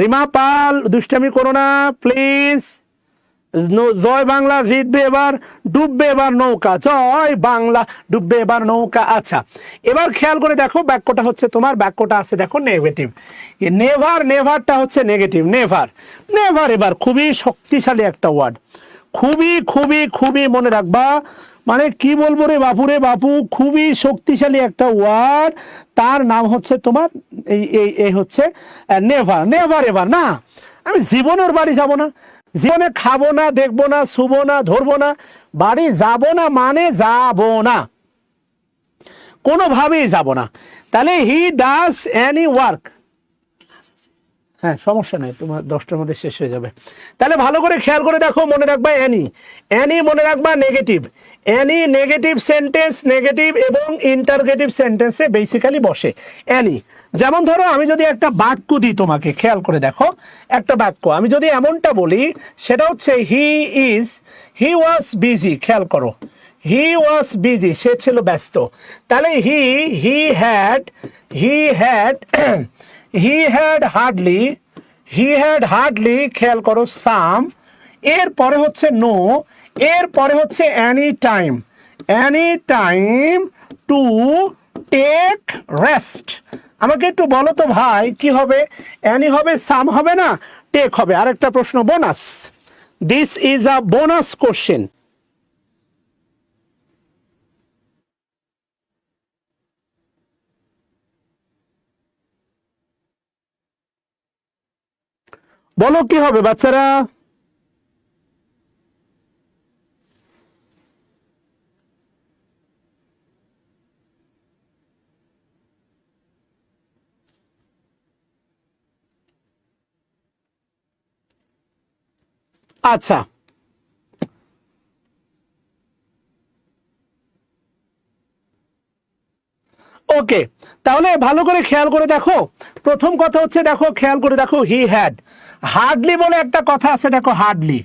রিমা পাল, দুষ্টামি করো না প্লিজ। জয় বাংলা জিতবে এবার, ডুববে এবার নৌকা, জয় বাংলা ডুববে এবার নৌকা। আচ্ছা, এবার খেয়াল করে দেখো, বাক্যটা হচ্ছে তোমার, বাক্যটা আছে দেখো নেগেটিভ। নেভারটা হচ্ছে নেগেটিভ, নেভার এবার খুবই শক্তিশালী একটা ওয়ার্ড, খুবই মনে রাখবা, মানে কি বলবো রে বাপুরে বাপু, খুবই শক্তিশালী একটা ওয়ার্ড। তার নাম হচ্ছে তোমার এই হচ্ছে নেভার। নেভার এভার না, আমি জীবনে ওর বাড়ি যাব না, জীবনে খাবো না, দেখবো না, শুবো না, ধরবো না, বাড়ি যাব না মানে যাব না, কোনোভাবেই যাব না। তাহলে হি ডাজ এনি ওয়ার্ক, হ্যাঁ সমস্যা নেই, তোমার 10টার মধ্যে শেষ হয়ে যাবে। তাহলে ভালো করে খেয়াল করে দেখো, মনে রাখবা অ্যানি। অ্যানি মনে রাখবা negative. Any negative sentence, negative এবং ইন্টারগেটিভ সেন্টেন্সে বেসিক্যালি বসে অ্যানি। যেমন ধরো আমি যদি একটা বাক্য দিই তোমাকে, খেয়াল করে দেখো একটা বাক্য আমি যদি এমনটা বলি, সেটা হচ্ছে হি ওয়াজ বিজি। খেয়াল করো, হি ওয়াজ বিজি, সে ছিল ব্যস্ত। তাহলে হি হ্যাড হার্ডলি, খেয়াল করো সাম, এর পরে হচ্ছে নো, এর পরে হচ্ছে any time to take rest. আমাকে একটু বলো তো ভাই, কি হবে? এনি হবে, সাম হবে না, টেক হবে। আরেকটা প্রশ্ন, bonus. This is a bonus question. বলো কি হবে বাচ্চারা? আচ্ছা, ওকে, তাহলে ভালো করে খেয়াল করে দেখো। প্রথম কথা হচ্ছে, দেখো খেয়াল করে দেখো, হি হ্যাড। হার্ডলি বলে একটা কথা আছে, দেখো হার্ডলি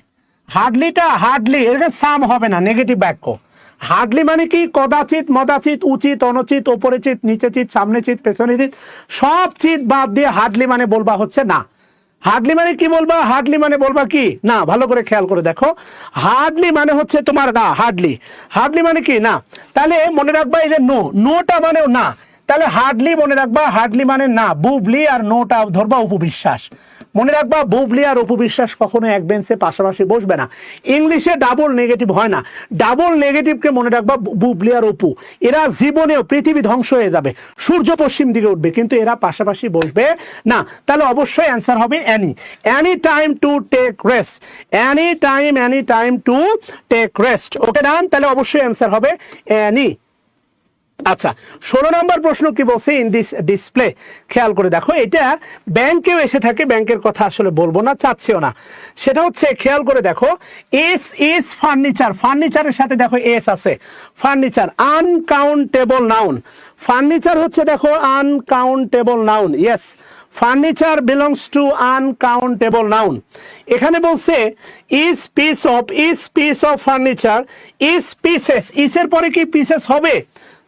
এর সাম হবে না, নেগেটিভ বাক্য। হার্ডলি মানে কি? কদাচিৎ, মদাচিৎ, উচিত, অনুচিত, ওপরে চিত, নিচে চিত, সামনে চিত, পেছনে চিত, সব চিত বাদ দিয়ে হার্ডলি মানে বলবা হচ্ছে না। হার্ডলি মানে কি বলবা? হার্ডলি মানে বলবা কি না। ভালো করে খেয়াল করে দেখো, হার্ডলি মানে হচ্ছে তোমার না, হার্ডলি মানে কি না। তাহলে মনে রাখবা এই যে নোটা মানে না, তাহলে হার্ডলি মনে রাখবা, হার্ডলি মানে না। বুবলি আর নোটা ধরবা উপবিশ্বাস। মনে রাখবা, বুবলি আর উপবিশ্বাস কখনো এক বেঞ্চে পাশাপাশি বসবে না। ইংলিশে ডাবল নেগেটিভ হয় না, ডাবল নেগেটিভকে মনে রাখবা বুবলি আর অপু। এরা জীবনেও, পৃথিবী ধ্বংস হয়ে যাবে, সূর্য পশ্চিম দিকে উঠবে, কিন্তু এরা পাশাপাশি বসবে না। তাহলে অবশ্যই অ্যান্সার হবে any time to take rest, any time to take rest. Okay done, তাহলে অবশ্যই অ্যান্সার হবে এনি। আচ্ছা, 16 নম্বর প্রশ্ন কি বলছে? In this display. খেয়াল করে দেখো, এটা ব্যাংকেও এসে থাকে, ব্যাংকের কথা আসলে বলবো না, চাচ্ছিও না। সেটা হচ্ছে, খেয়াল করে দেখো, ইজ ফার্নিচার। ফার্নিচারের সাথে দেখো এস আছে, ফার্নিচার আনকাউন্টেবল নাউন। ফার্নিচার হচ্ছে দেখো uncountable noun. Yes, furniture belongs to uncountable noun. এখানে বলছে is piece of furniture, is pieces. ইসের পরে কি পিসেস হবে?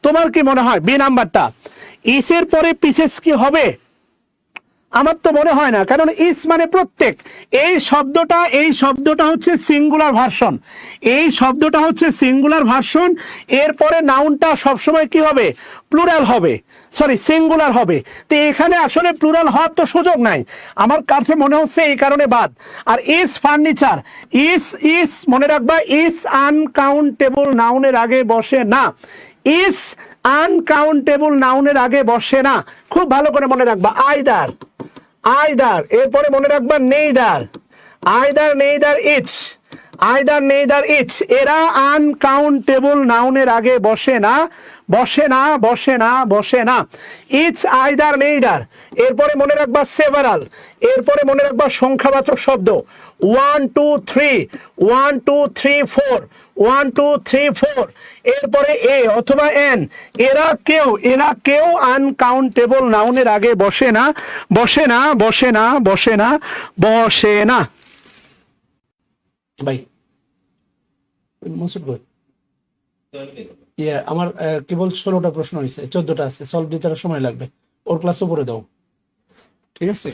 তোমার কি মনে হয়? বি নাম্বারটা, ইসের পরে পিসেস কি হবে? আমার তো মনে হয় না, কারণ ইস মানে প্রত্যেক। এই শব্দটা হচ্ছে সিঙ্গুলার ভার্সন, এই শব্দটা হচ্ছে সিঙ্গুলার ভার্সন। এরপরে নাউনটা সবসময় কি হবে? প্লুরাল হবে, সরি সিঙ্গুলার হবে। তো এখানে আসলে প্লুরাল হওয়ার তো সুযোগ নাই, আমার কাছে মনে হচ্ছে এই কারণে বাদ। আর ইস ফার্নিচার, ইস মনে রাখবা, ইস আনকাউন্টেবল নাউনের আগে বসে না, ইস আনকাউন্টেবল নাউনের আগে বসে না। খুব ভালো করে মনে রাখবা, আইদার, এরপরে মনে রাখবা নেইদার, নেইদার ইচ, এরা আনকাউন্টেবল নাউনের আগে বসে না। Each, either, neither. এরপরে মনে রাখবা সেভারাল, এরপরে মনে রাখবা সংখ্যাবাচক শব্দ 1 2 3 4। এরপরে এ অথবা এন, এরা কেউ আনকাউন্টেবল নাউনের আগে বসে না। ভাই মসুদ ভাই, আমার কেবল 16টা প্রশ্ন হয়েছে, 14টা আছে, সলভ দিতে সময় লাগবে। ওর ক্লাস উপরে দাও, ঠিক আছে?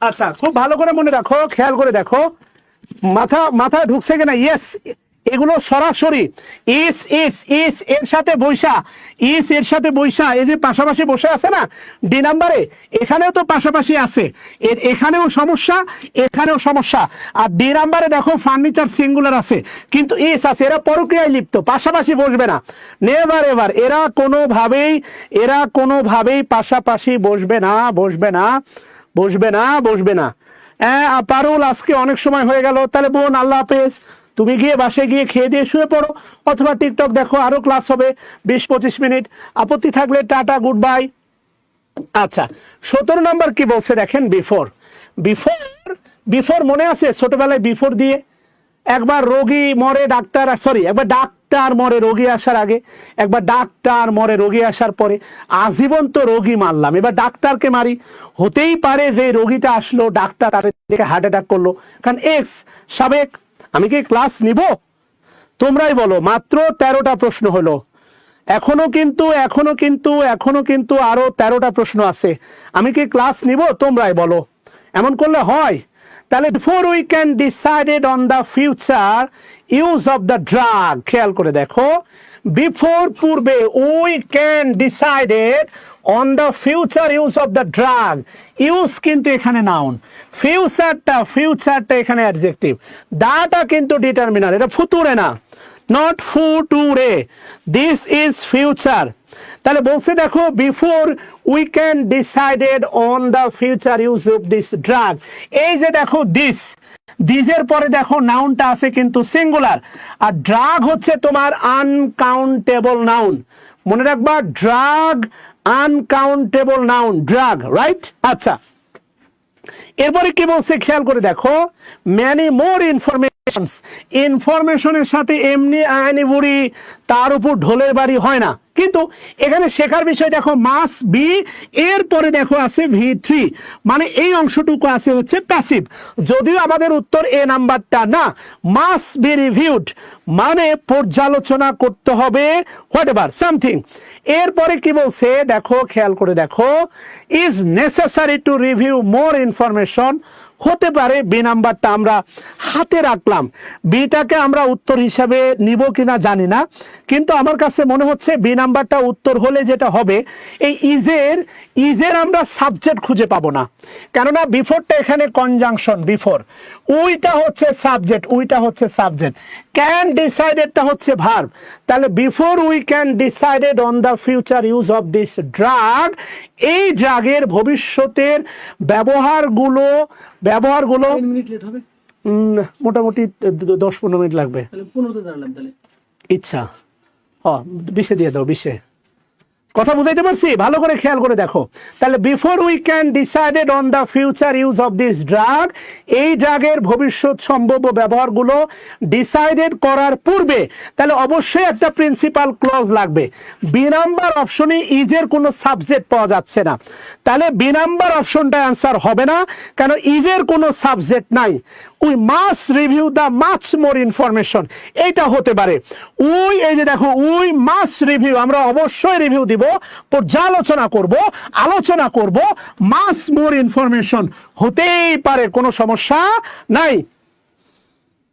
আচ্ছা, খুব ভালো করে মনে রাখো, খেয়াল করে দেখো, মাথা ঢুকছে কিনা? ইয়েস, এগুলো সরাসরি ইস এর সাথে বৈশা, এর সাথে বৈশা, এই যে পাশাপাশি বসে আছে না ডি নাম্বারে, এখানেও তো পাশাপাশি আছে, এখানেও সমস্যা, এখানেও সমস্যা। আর ডি নাম্বারে দেখো ফার্নিচার সিঙ্গুলার আছে কিন্তু ইস আছে, এরা পরক্রিয়ায় লিপ্ত, পাশাপাশি বসবে না, নেভার এভার। এরা কোনোভাবেই পাশাপাশি বসবে না, বসবে না, বসবে না, বসবে না। পারুল, আজকে অনেক সময় হয়ে গেল, তাহলে বোন আল্লাহ হাফেজ, তুমি গিয়ে বাসায় গিয়ে খেয়ে দিয়ে শুয়ে পড়ো, অথবা টিকটক দেখো, আরো ক্লাস হবে 20-25 মিনিট। আপত্তি থাকলে টাটা, গুড বাই। আচ্ছা, 17 নম্বর কি বলছে দেখেন, বিফোর। বিফোর মনে আছে ছোটবেলায় বিফোর দিয়ে একবার রোগী মরে ডাক্তার, সরি একবার ডাক্তার মরে রোগী আসার আগে, একবার ডাক্তার মরে রোগী আসার পরে, আজীবন তো রোগী মারলাম, এবার ডাক্তারকে মারি। হতেই পারে যে রোগীটা আসলো ডাক্তার তাদের দেখে হার্ট অ্যাটাক করলো, কারণ এক্স সাবেক। আমি কি ক্লাস নিব? তোমরাই বলো। মাত্র 13টা প্রশ্ন হলো, এখনো কিন্তু আরো 13টা প্রশ্ন আছে। আমি কি ক্লাস নিব? তোমরাই বলো। এমন করলে হয়? তাহলে before we can decided on the future use of the drug, খেয়াল করে দেখো, বিফোর পূর্বে, we can decided on the future use of the drug, use কিন্তু এখানে নাউন, ফিউচারটা এখানে অ্যাডজেক্টিভ, দাটা কিন্তু ডিটারমিনার, এটা ফুতুরে না, নট ফুটুরে, দিস ইজ ফিউচার। তাহলে বলছে দেখো, before we can decided on the future use of this drug. এই যে দেখো দিসের পরে দেখো নাউনটা আছে কিন্তু সিঙ্গুলার, আর ড্রাগ হচ্ছে তোমার আনকাউন্টেবল নাউন, মনে রাখবা, drug uncountable noun, drug, right? আচ্ছা, এরপরে কি বলছে খেয়াল করে দেখো, ম্যানি মোর ইনফরমেশনের সাথে এমনি আইনি বুড়ি তার উপর ঢোলের বাড়ি হয় না। কিন্তু এখানে শেখার বিষয় দেখো, মাস বি, এরপরে দেখো আছে V3, মানে এই অংশটুকু আছে হচ্ছে প্যাসিভ, যদিও আমাদের উত্তর এ নাম্বারটা না, মাস বি রিভিউড মানে পর্যালোচনা করতে হবে, হোয়াট এভার সামথিং। এরপরে কি বলছে দেখো, খেয়াল করে দেখো, is necessary to review more information, হতে পারে বি নাম্বারটা আমরা হাতে রাখলাম, বিটাকে আমরা উত্তর হিসাবে নিব কিনা জানি না, কিন্তু আমার কাছে মনে হচ্ছে বি নাম্বারটা উত্তর হলে যেটা হবে, এই ইজের আমরা সাবজেক্ট খুঁজে পাবো না, কেননা বিফোরটা এখানে কনজাংশন, বিফোর, উইটা হচ্ছে সাবজেক্ট, ক্যান ডিসাইডেডটা হচ্ছে ভার্ব। তাহলে before we can decided on the future use of this drug, এই ড্রাগের ভবিষ্যতের ব্যবহারগুলো মোটামুটি 10-15 মিনিট লাগবে, ইচ্ছা 20 দিয়ে দাও, 20। কথা বুঝাইতে পারছি? ভালো করে খেয়াল করে দেখো। তাহলে before we can decided on the future use of this drug, এই ড্রাগের ভবিষ্যৎ সম্ভাব্য ব্যবহারগুলো ডিসাইডেড করার পূর্বে, তাহলে অবশ্যই একটা প্রিন্সিপাল ক্লজ লাগবে। বি নাম্বার অপশনে ইজের কোনো সাবজেক্ট পাওয়া যাচ্ছে না, তাহলে বি নাম্বার অপশনটা অ্যান্সার হবে না, কারণ ইজের কোনো সাবজেক্ট নাই। We must review the much more information, এইটা হতে পারে। এই যে দেখো, উই মাস্ট রিভিউ, আমরা অবশ্যই রিভিউ দিব, পর্যালোচনা আলোচনা করব, মাস মোর ইনফরমেশন হতেই পারে, কোনো সমস্যা নাই।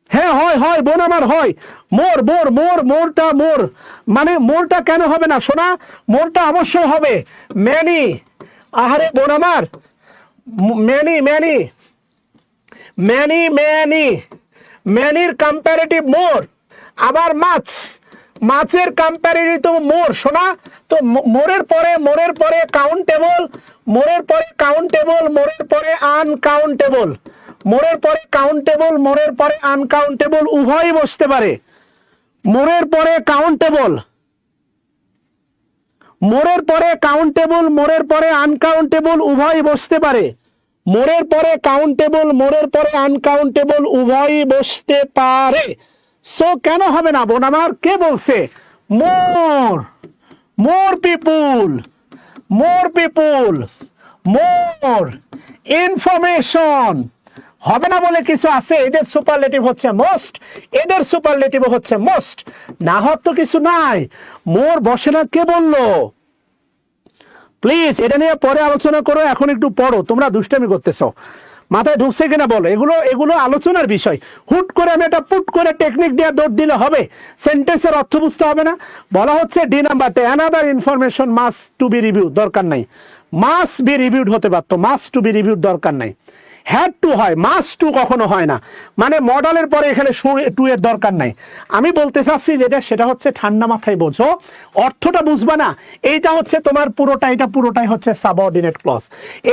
হ্যাঁ হয় বোন আমার, হয় মোরটা মানে মোরটা কেন হবে না সোনা? মোরটা অবশ্যই হবে। ম্যানি, আহারে বোন আমার, ম্যানির কম্পারেটিভ মোর, আবার মাছের কম্পারেটিভ মোর সোনা। তো মোরের পরে কাউন্টেবল, মোরের পরে আনকাউন্টেবল, উভয়ই বসতে পারে। মোরের পরে কাউন্টেবল, আনকাউন্টেবল উভয়ই বসতে পারে। মোরের পরে আনকাউন্টেবল উভয়ই বসতে পারে। সো কেন হবে না বোন আমার? কে বলছে? মোর পিপুল, মোর ইনফরমেশন হবে না বলে কিছু আছে, এদের সুপারলেটিভ হচ্ছে মোস্ট, এদের সুপারলেটিভ হচ্ছে মোস্ট, না হওয়ার তো কিছু নাই। মোর বসে না, কে বললো? প্লিজ এটা নিয়ে পরে আলোচনা করো, এখন একটু পড়ো, তোমরা দুষ্টামি করতেছো। মাথায় ঢুকছে কিনা বলো, এগুলো এগুলো আলোচনার বিষয়। হুট করে আমি এটা পুট করে টেকনিক দিয়ে দৌড় দিলে হবে? সেন্টেন্সের অর্থ বুঝতে হবে না? বলা হচ্ছে ডি নাম্বারটা, another information must to be review, দরকার নাই। মাস্ট বি রিভিউড হতে পারতো, মাস্ট টু বি রিভিউড দরকার নাই। হ্যাড টু হয়, মাস্ট টু কখনো হয় না। মানে মডেলের পরে এখানে টু এর দরকার নাই। আমি বলতে চাচ্ছি যেটা, সেটা হচ্ছে ঠান্ডা মাথায় বোঝো, অর্থটা বুঝবা না। এইটা হচ্ছে তোমার পুরোটা, এটা পুরোটাই হচ্ছে সাবঅর্ডিনেট ক্লজ,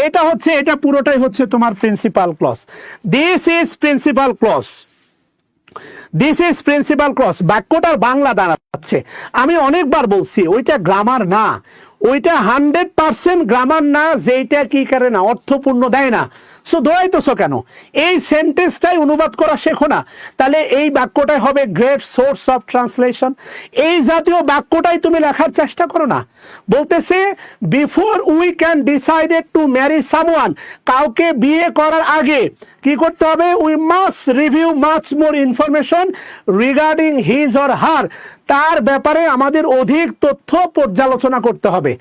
এটা হচ্ছে, এটা পুরোটাই হচ্ছে তোমার principal clause. This is principal clause, this is principal clause. বাক্যটার বাংলা দাঁড়াচ্ছে, আমি অনেকবার বলছি ওইটা গ্রামার না, ওইটা 100% গ্রামার না, যেটা কি করে না অর্থপূর্ণ দেয় না। সো দৌড়াইতেছো কেন? এই সেন্টেন্সটাই অনুবাদ করা শেখো না, তাহলে এই বাক্যটাই হবে গ্রেট সোর্স অফ ট্রান্সলেশন। এই জাতীয় বাক্যটাই তুমি লেখার চেষ্টা করো না। বলতেছে before we can decided to marry someone, কাউকে বিয়ে করার আগে কি করতে হবে? We must review much more information regarding his or her, তার ব্যাপারে আমাদের অধিক তথ্য পর্যালোচনা করতে হবে।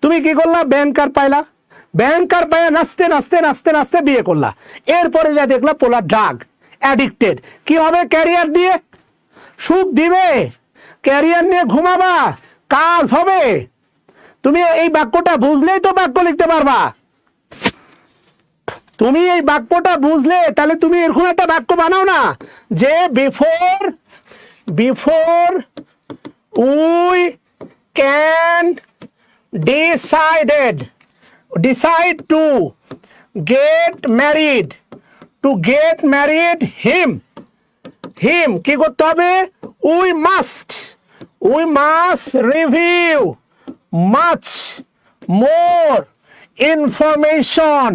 তুমি কি করলা? ব্যাংকার পাইলা, ব্যাংকার পাইয়া নাচতে নাচতে নাচতে নাচতে বিয়ে করলা, এরপরে যা দেখলা পোলা ড্রাগ অ্যাডিক্টেড। কি হবে? ক্যারিয়ার দিয়ে সুখ দিবে, ক্যারিয়ার নিয়ে ঘুমাবা, কাজ হবে। তুমি এই বাক্যটা বুঝলেই তো বাক্য লিখতে পারবা। তুমি এই বাক্যটা বুঝলে তাহলে তুমি এরকম একটা বাক্য বানাও না, যে before before we can decided, decide to get married, to get married him, him কি করতে হবে? we must review much more information,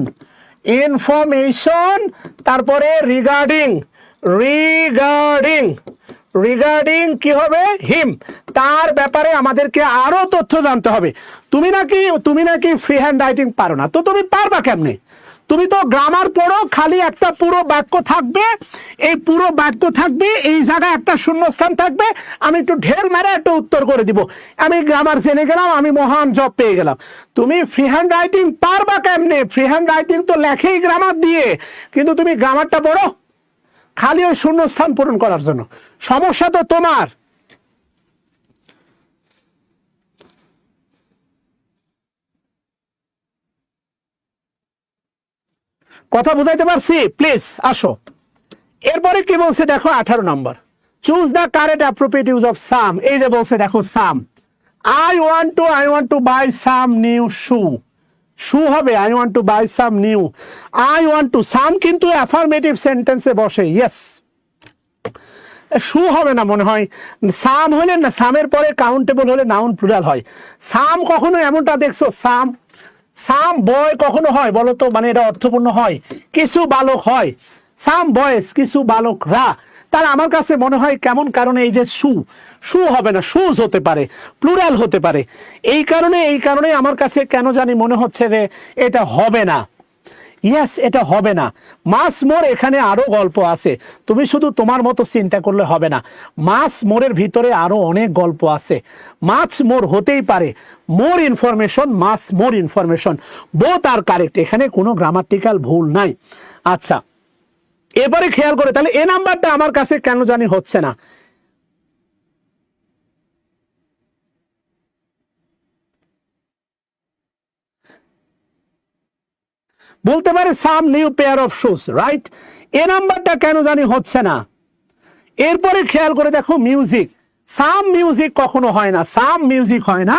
তারপরে রিগার্ডিং কি হবে? হিম, তার ব্যাপারে আমাদেরকে আরো তথ্য জানতে হবে। তুমি নাকি ফ্রি হ্যান্ড রাইটিং পারো না, তো তুমি পারবা কেমনে? তুমি তো গ্রামার পড়ো, খালি একটা পুরো বাক্য থাকবে, এই পুরো বাক্য থাকবে, এই জায়গায় একটা শূন্যস্থান থাকবে, আমি একটু ঢের মেরে একটা উত্তর করে দিব, আমি গ্রামার জেনে গেলাম, আমি মহান জব পেয়ে গেলাম। তুমি ফ্রি হ্যান্ড রাইটিং পারবা কেমনে? ফ্রি হ্যান্ড রাইটিং তো লেখেই গ্রামার দিয়ে, কিন্তু তুমি গ্রামারটা পড়ো খালি ওই শূন্যস্থান পূরণ করার জন্য। সমস্যা তো তোমার। কথা বুঝাইতে পারছি? প্লিজ আসো। এরপরে কি বলছে দেখো, 18 নম্বর, choose the correct appropriate use of some. এই যে বলছে দেখো, some, I want to buy some new shoe, shoe হবে I want to buy some new, I want to, some কিন্তু অ্যাফার্মেটিভ সেন্টেন্সে বসে, ইয়েস। শু হবে না মনে হয়, সাম হলে না, সামের পরে কাউন্টেবল হলে নাউন প্লুরাল হয়। সাম কখনো এমনটা দেখছো? সাম বয় কখনো হয় বলো তো? মানে এটা অর্থপূর্ণ হয়, কিছু বালক হয়, সাম বয়েস, কিছু বালকরা। তার আমার কাছে মনে হয় কেমন কারণে এই যে শু হবে না, শুজ হতে পারে, প্লুরাল হতে পারে। এই কারণে আমার কাছে কেন জানি মনে হচ্ছে যে এটা হবে না। ইয়েস, এটা হবে না। মাস মোর, এখানে আরো গল্প আছে, তুমি শুধু তোমার মতো চিন্তা করলে হবে না। মাস মোরের ভিতরে আরো অনেক গল্প আছে। মাছ মোর হতেই পারে, মোর ইনফরমেশন, মাস মোর ইনফরমেশন, বোথ আর কারেক্ট, এখানে কোনো গ্রামাটিক্যাল ভুল নাই। আচ্ছা, এবারে খেয়াল করে, তাহলে এ নাম্বারটা আমার কাছে কেন জানি হচ্ছে না। বলতে পারে some new pair of shoes, right? এ নাম্বারটা কেন জানি হচ্ছে না। এরপরে খেয়াল করে দেখো, মিউজিক, সাম মিউজিক কখনো হয় না, সাম মিউজিক হয় না।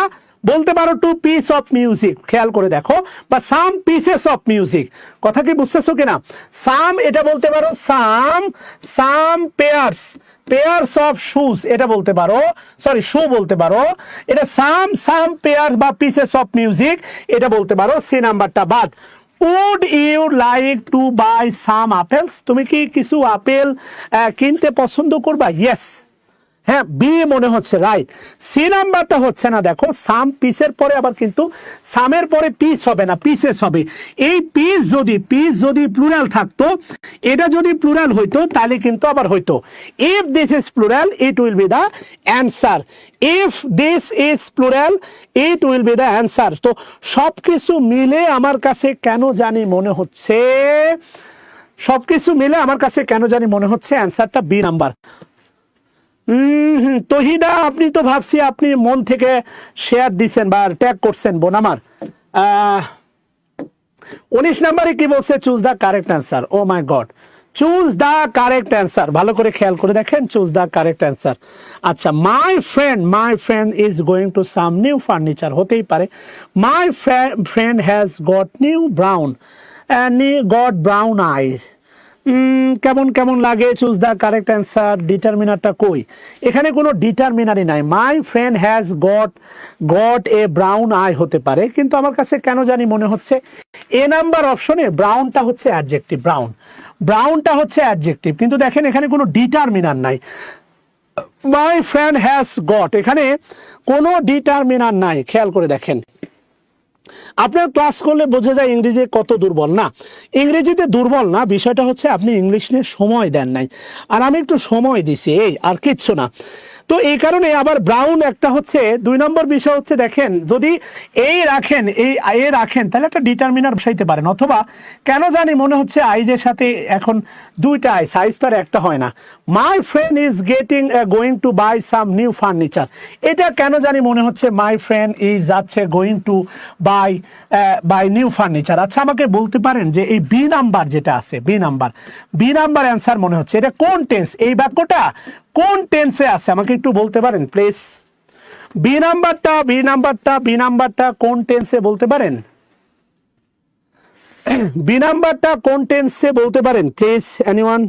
বলতে পারো টু পিস অফ মিউজিক, খেয়াল করে দেখো, বা সাম পিসেস অফ মিউজিক। কথা কি বুঝতেছো কিনা? সাম এটা বলতে পারো, সাম পেয়ার্স অফ শুজ এটা বলতে পারো, সরি শু বলতে পারো। এটা সাম পেয়ার্স বা পিসেস অফ মিউজিক এটা বলতে পারো। সি নাম্বারটা বাদ। Would you like to buy some apples? তুমি কি কিছু আপেল কিনতে পছন্দ করবা? ইয়েস, হ্যাঁ, বি মনে হচ্ছে, রাইট। সি নাম্বারটা হচ্ছে না। দেখো, সাম পিসের পরে আবার কিন্তু সামের পরে পিস হবে না, পিসেস হবে। এই পিস যদি প্লুরাল থাকতো, এটা যদি প্লুরাল হইতো তাহলে কিন্তু আবার হইতো, if this is plural it will be the answer, if this is plural it will be the answer. তো সবকিছু মিলে আমার কাছে কেন জানি মনে হচ্ছে সবকিছু মিলে আমার কাছে কেন জানি মনে হচ্ছে অ্যান্সারটা বি নাম্বার। তহিদা, আপনি তো ভাবছি আপনি মন থেকে শেয়ার দিচ্ছেন বা ট্যাগ করছেন বোন আমার। 19 নম্বরে কি বলছে? Choose the correct answer. Oh my God, choose the correct answer. ভালো করে খেয়াল করে দেখেন, চুজ দ্য কারেক্ট অ্যান্সার। আচ্ছা, my friend is going to some new furniture হতেই পারে। My friend has got new brown got brown eye. কেমন কেমন লাগে? Choose the correct answer. ডিটারমিনারটা কই? এখানে কোনো ডিটারমিনারই নাই। My friend has got a brown eye হতে পারে, কিন্তু আমার কাছে কেন জানি মনে হচ্ছে এ নাম্বার অপশনে ব্রাউনটা হচ্ছে অ্যাডজেক্টিভ। ব্রাউনটা হচ্ছে অ্যাডজেক্টিভ, কিন্তু দেখেন এখানে কোনো ডিটারমিনার নাই। মাই ফ্রেন্ড হ্যাজ গট, এখানে কোনো ডিটারমিনার নাই। খেয়াল করে দেখেন, আপনার ক্লাস করলে বোঝা যায় ইংরেজি কত দুর্বল। না, ইংরেজিতে দুর্বল না, বিষয়টা হচ্ছে আপনি ইংলিশ নিয়ে সময় দেন নাই, আর আমি একটু সময় দিছি, এই আর কিচ্ছু না। তো এই কারণে আবার ব্রাউন একটা হচ্ছে 2 নম্বর বিষয় হচ্ছে, দেখেন যদি এই রাখেন, এ রাখেন, তাহলে একটা ডিটারমিনার বসাইতে পারেন, অথবা কেন জানি মনে হচ্ছে আইজের সাথে এখন দুইটা আই, সাইজ তো আর একটা হয় না। My friend is going to buy some new furniture, এটা কেন জানি মনে হচ্ছে মাই ফ্রেন্ড ইজ যাচ্ছে going to buy new furniture. আচ্ছা, আমাকে বলতে পারেন যে এই বি নাম্বার যেটা আছে, বি নাম্বার অ্যান্সার মনে হচ্ছে, এটা কোন টেন্স? এই বাক্যটা কোন টেন্সে আছে আমাকে একটু বলতে পারেন প্লিজ? বি নাম্বারটা কোন টেন্সে বলতে পারেন? বি নাম্বারটা কোন টেন্সে বলতে পারেন প্লিজ, এনিওয়ান?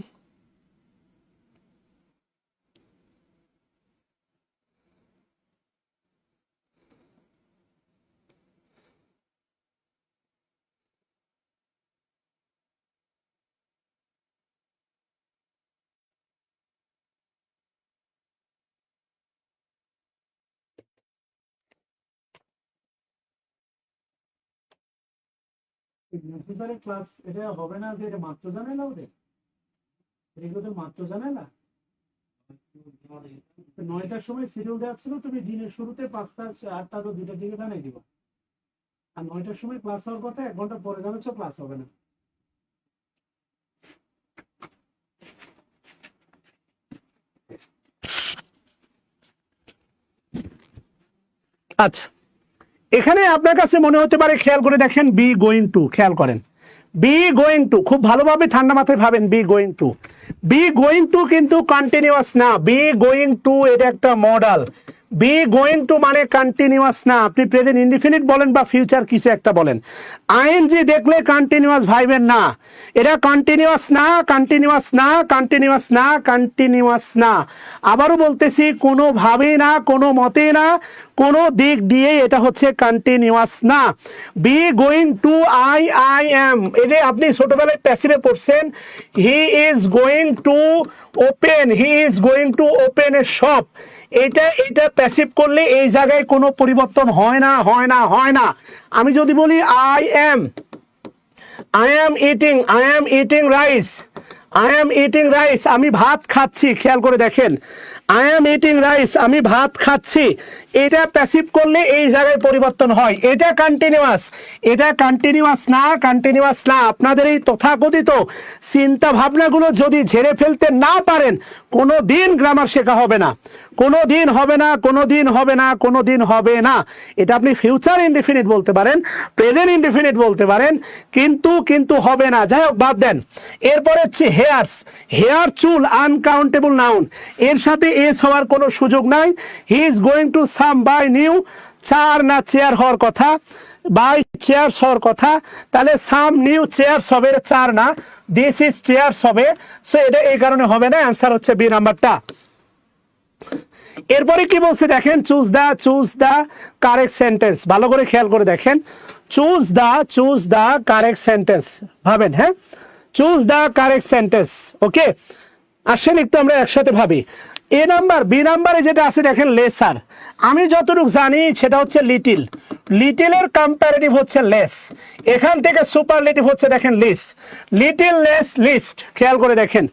ক্লাস এটা হবে না যে এটা মাত্র জানে না, ওদের এগুলো তো মাত্র জানে না। 9টার সময় শিডিউল দেওয়া ছিল, তুমি দিনের শুরুতে 5টা 8টা তো 2টার দিকে জানাই দিবা। আর 9টার সময় ক্লাস হওয়ার কথা, 1 ঘন্টা পরে জানাচ্ছ ক্লাস হবে না। আচ্ছা, এখানে আপনার কাছে মনে হতে পারে, খেয়াল করে দেখেন, বি গোয়িং টু, খেয়াল করেন, বি গোয়িং টু, খুব ভালোভাবে ঠান্ডা মাথায় ভাবেন, বি গোয়িং টু কিন্তু কন্টিনিউয়াস না। বি গোয়িং টু এটা একটা মডাল। বি গোয়িং টু মানে কন্টিনিউয়াস না। আপনি প্রেজেন্ট ইনডিফিনিট বলেন বা ফিউচার কিছু একটা বলেন, আইএনজি দেখলে কন্টিনিউয়াস ভাইবেন না। এটা কন্টিনিউয়াস না। আবারও বলতেছি, কোনোভাবেই না, কোনো মতে না, কোনো দিক দিয়ে এটা হচ্ছে কন্টিনিউয়াস না। Be going to I am, এটা আপনি ছোটবেলায় প্যাসিভে পড়ছেন। হি is going to open A shop, এটা প্যাসিভ করলে এই জায়গায় কোনো পরিবর্তন হয় না। আমি যদি বলি আই এম ইটিং রাইস, আমি ভাত খাচ্ছি, খেয়াল করে দেখেন, আই এম ইটিং রাইস, আমি ভাত খাচ্ছি, এটা প্যাসিভ করলে এই জায়গায় পরিবর্তন হয়। এটা কন্টিনিউয়াস না। আপনাদের এই তথাকথিত চিন্তা ভাবনাগুলো যদি ঝেড়ে ফেলতে না পারেন, কোনো দিন গ্রামার শেখা হবে না, এটা আপনি ফিউচার ইনডিফিনিট বলতে পারেন, প্রেজেন্ট ইনডিফিনিট বলতে পারেন, কিন্তু হবে না। যাই হোক, বাদ দেন। এরপরে হচ্ছে হেয়ার, চুল, আনকাউন্টেবল নাউন, এর সাথে এস হওয়ার কোনো সুযোগ নাই। He is going to some buy new, চার না চেয়ার হওয়ার কথা, বাই চেয়ারস হওয়ার কথা, তাহলে সাম নিউ চেয়ারস হবে, চার না, দিস ইজ চেয়ারস হবে। সো এটা এই কারণে হবে না, অ্যান্সার হচ্ছে বি নাম্বারটা। এরপরে কি বলছে দেখেন, চুজ দা কারেক্ট সেন্টেন্স। ভালো করে খেয়াল করে দেখেন, চুজ দা কারেক্ট সেন্টেন্স ভাবেন। হ্যাঁ, চুজ দা কারেক্ট সেন্টেন্স। ওকে, আসেন একটু আমরা একসাথে ভাবি। বি নাম্বারে যেটা আছে দেখেন, লেসার, আমি যতটুকু জানি সেটা হচ্ছে লিটিলের কম্পারেটিভ হচ্ছে লেস। এখান থেকে সুপারলেটিভ হচ্ছে দেখেন লিটিল লেস লিস্ট। খেয়াল করে দেখেন,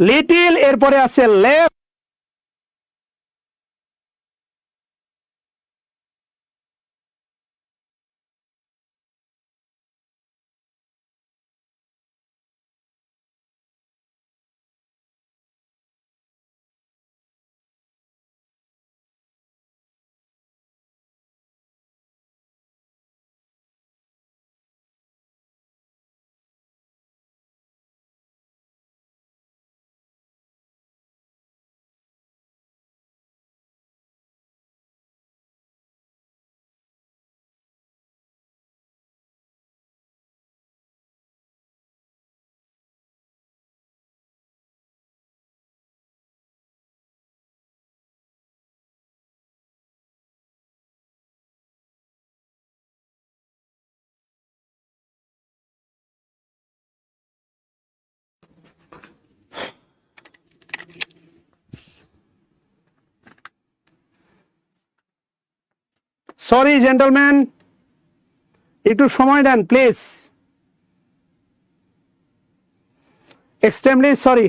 লিটিল এরপরে আছে লেস, সরি জেন্টলম্যান, একটু সময় দেন প্লিজ, এক্সট্রিমলি সরি।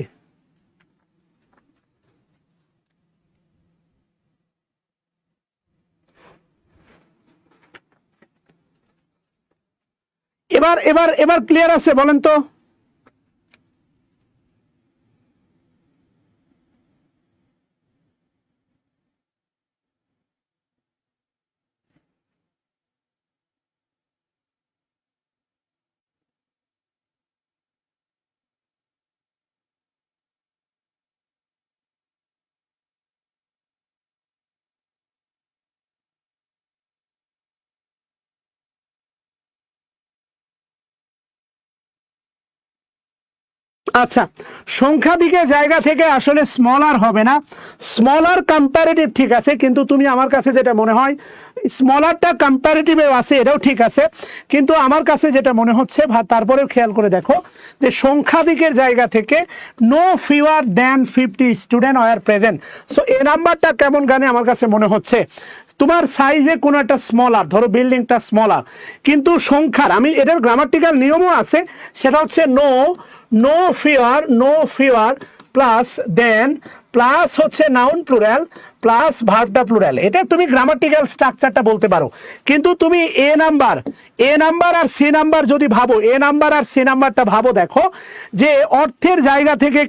এবার এবার এবার ক্লিয়ার আছে বলেন তো? আচ্ছা, সংখ্যাধিকের জায়গা থেকে আসলে স্মলার হবে না, স্মলার কম্পারেটিভ ঠিক আছে, কিন্তু তুমি আমার কাছে যেটা মনে হয় স্মলারটা কম্পারেটিভে আছে, এটাও ঠিক আছে, কিন্তু আমার কাছে যেটা মনে হচ্ছে তারপরেও খেয়াল করে দেখো যে সংখ্যাধিকের জায়গা থেকে নো ফিওয়ার দ্যান 50 স্টুডেন্ট আর প্রেজেন্ট। সো এই নাম্বারটা কেমন গানে আমার কাছে মনে হচ্ছে তোমার সাইজে কোনো একটা স্মলার, ধরো বিল্ডিংটা স্মলার, কিন্তু সংখ্যার আমি এটার গ্রামাটিক্যাল নিয়মও আছে, সেটা হচ্ছে নো ফিওয়ার প্লাস দেন প্লাস হচ্ছে নাউন প্লুরাল প্লাস ভার্বটা প্লুরাল, এটা তুমি গ্রামাটিক্যাল স্ট্রাকচারটা বলতে পারো। কিন্তু তুমি এ নাম্বার আর সি নাম্বার যদি ভাবো, এ নাম্বার আর সি নাম্বারটা ভাবো, দেখো যে অর্থের জায়গা থেকে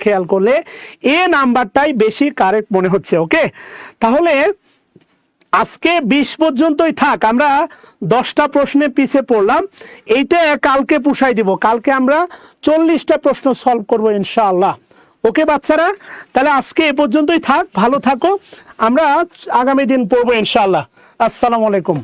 খেয়াল করলে এ নাম্বারটাই বেশি কারেক্ট মনে হচ্ছে। ওকে, তাহলে আজকে 20 পর্যন্তই থাক, আমরা 10টা প্রশ্নে পিছিয়ে পড়লাম, এইটা কালকে পুষাই দিব, কালকে আমরা 40টা প্রশ্ন সলভ করবো ইনশাআল্লাহ। ওকে বাচ্চারা, তাহলে আজকে এ পর্যন্তই থাক, ভালো থাকো, আমরা আগামী দিন পড়বো ইনশাআল্লাহ। আসসালামু আলাইকুম।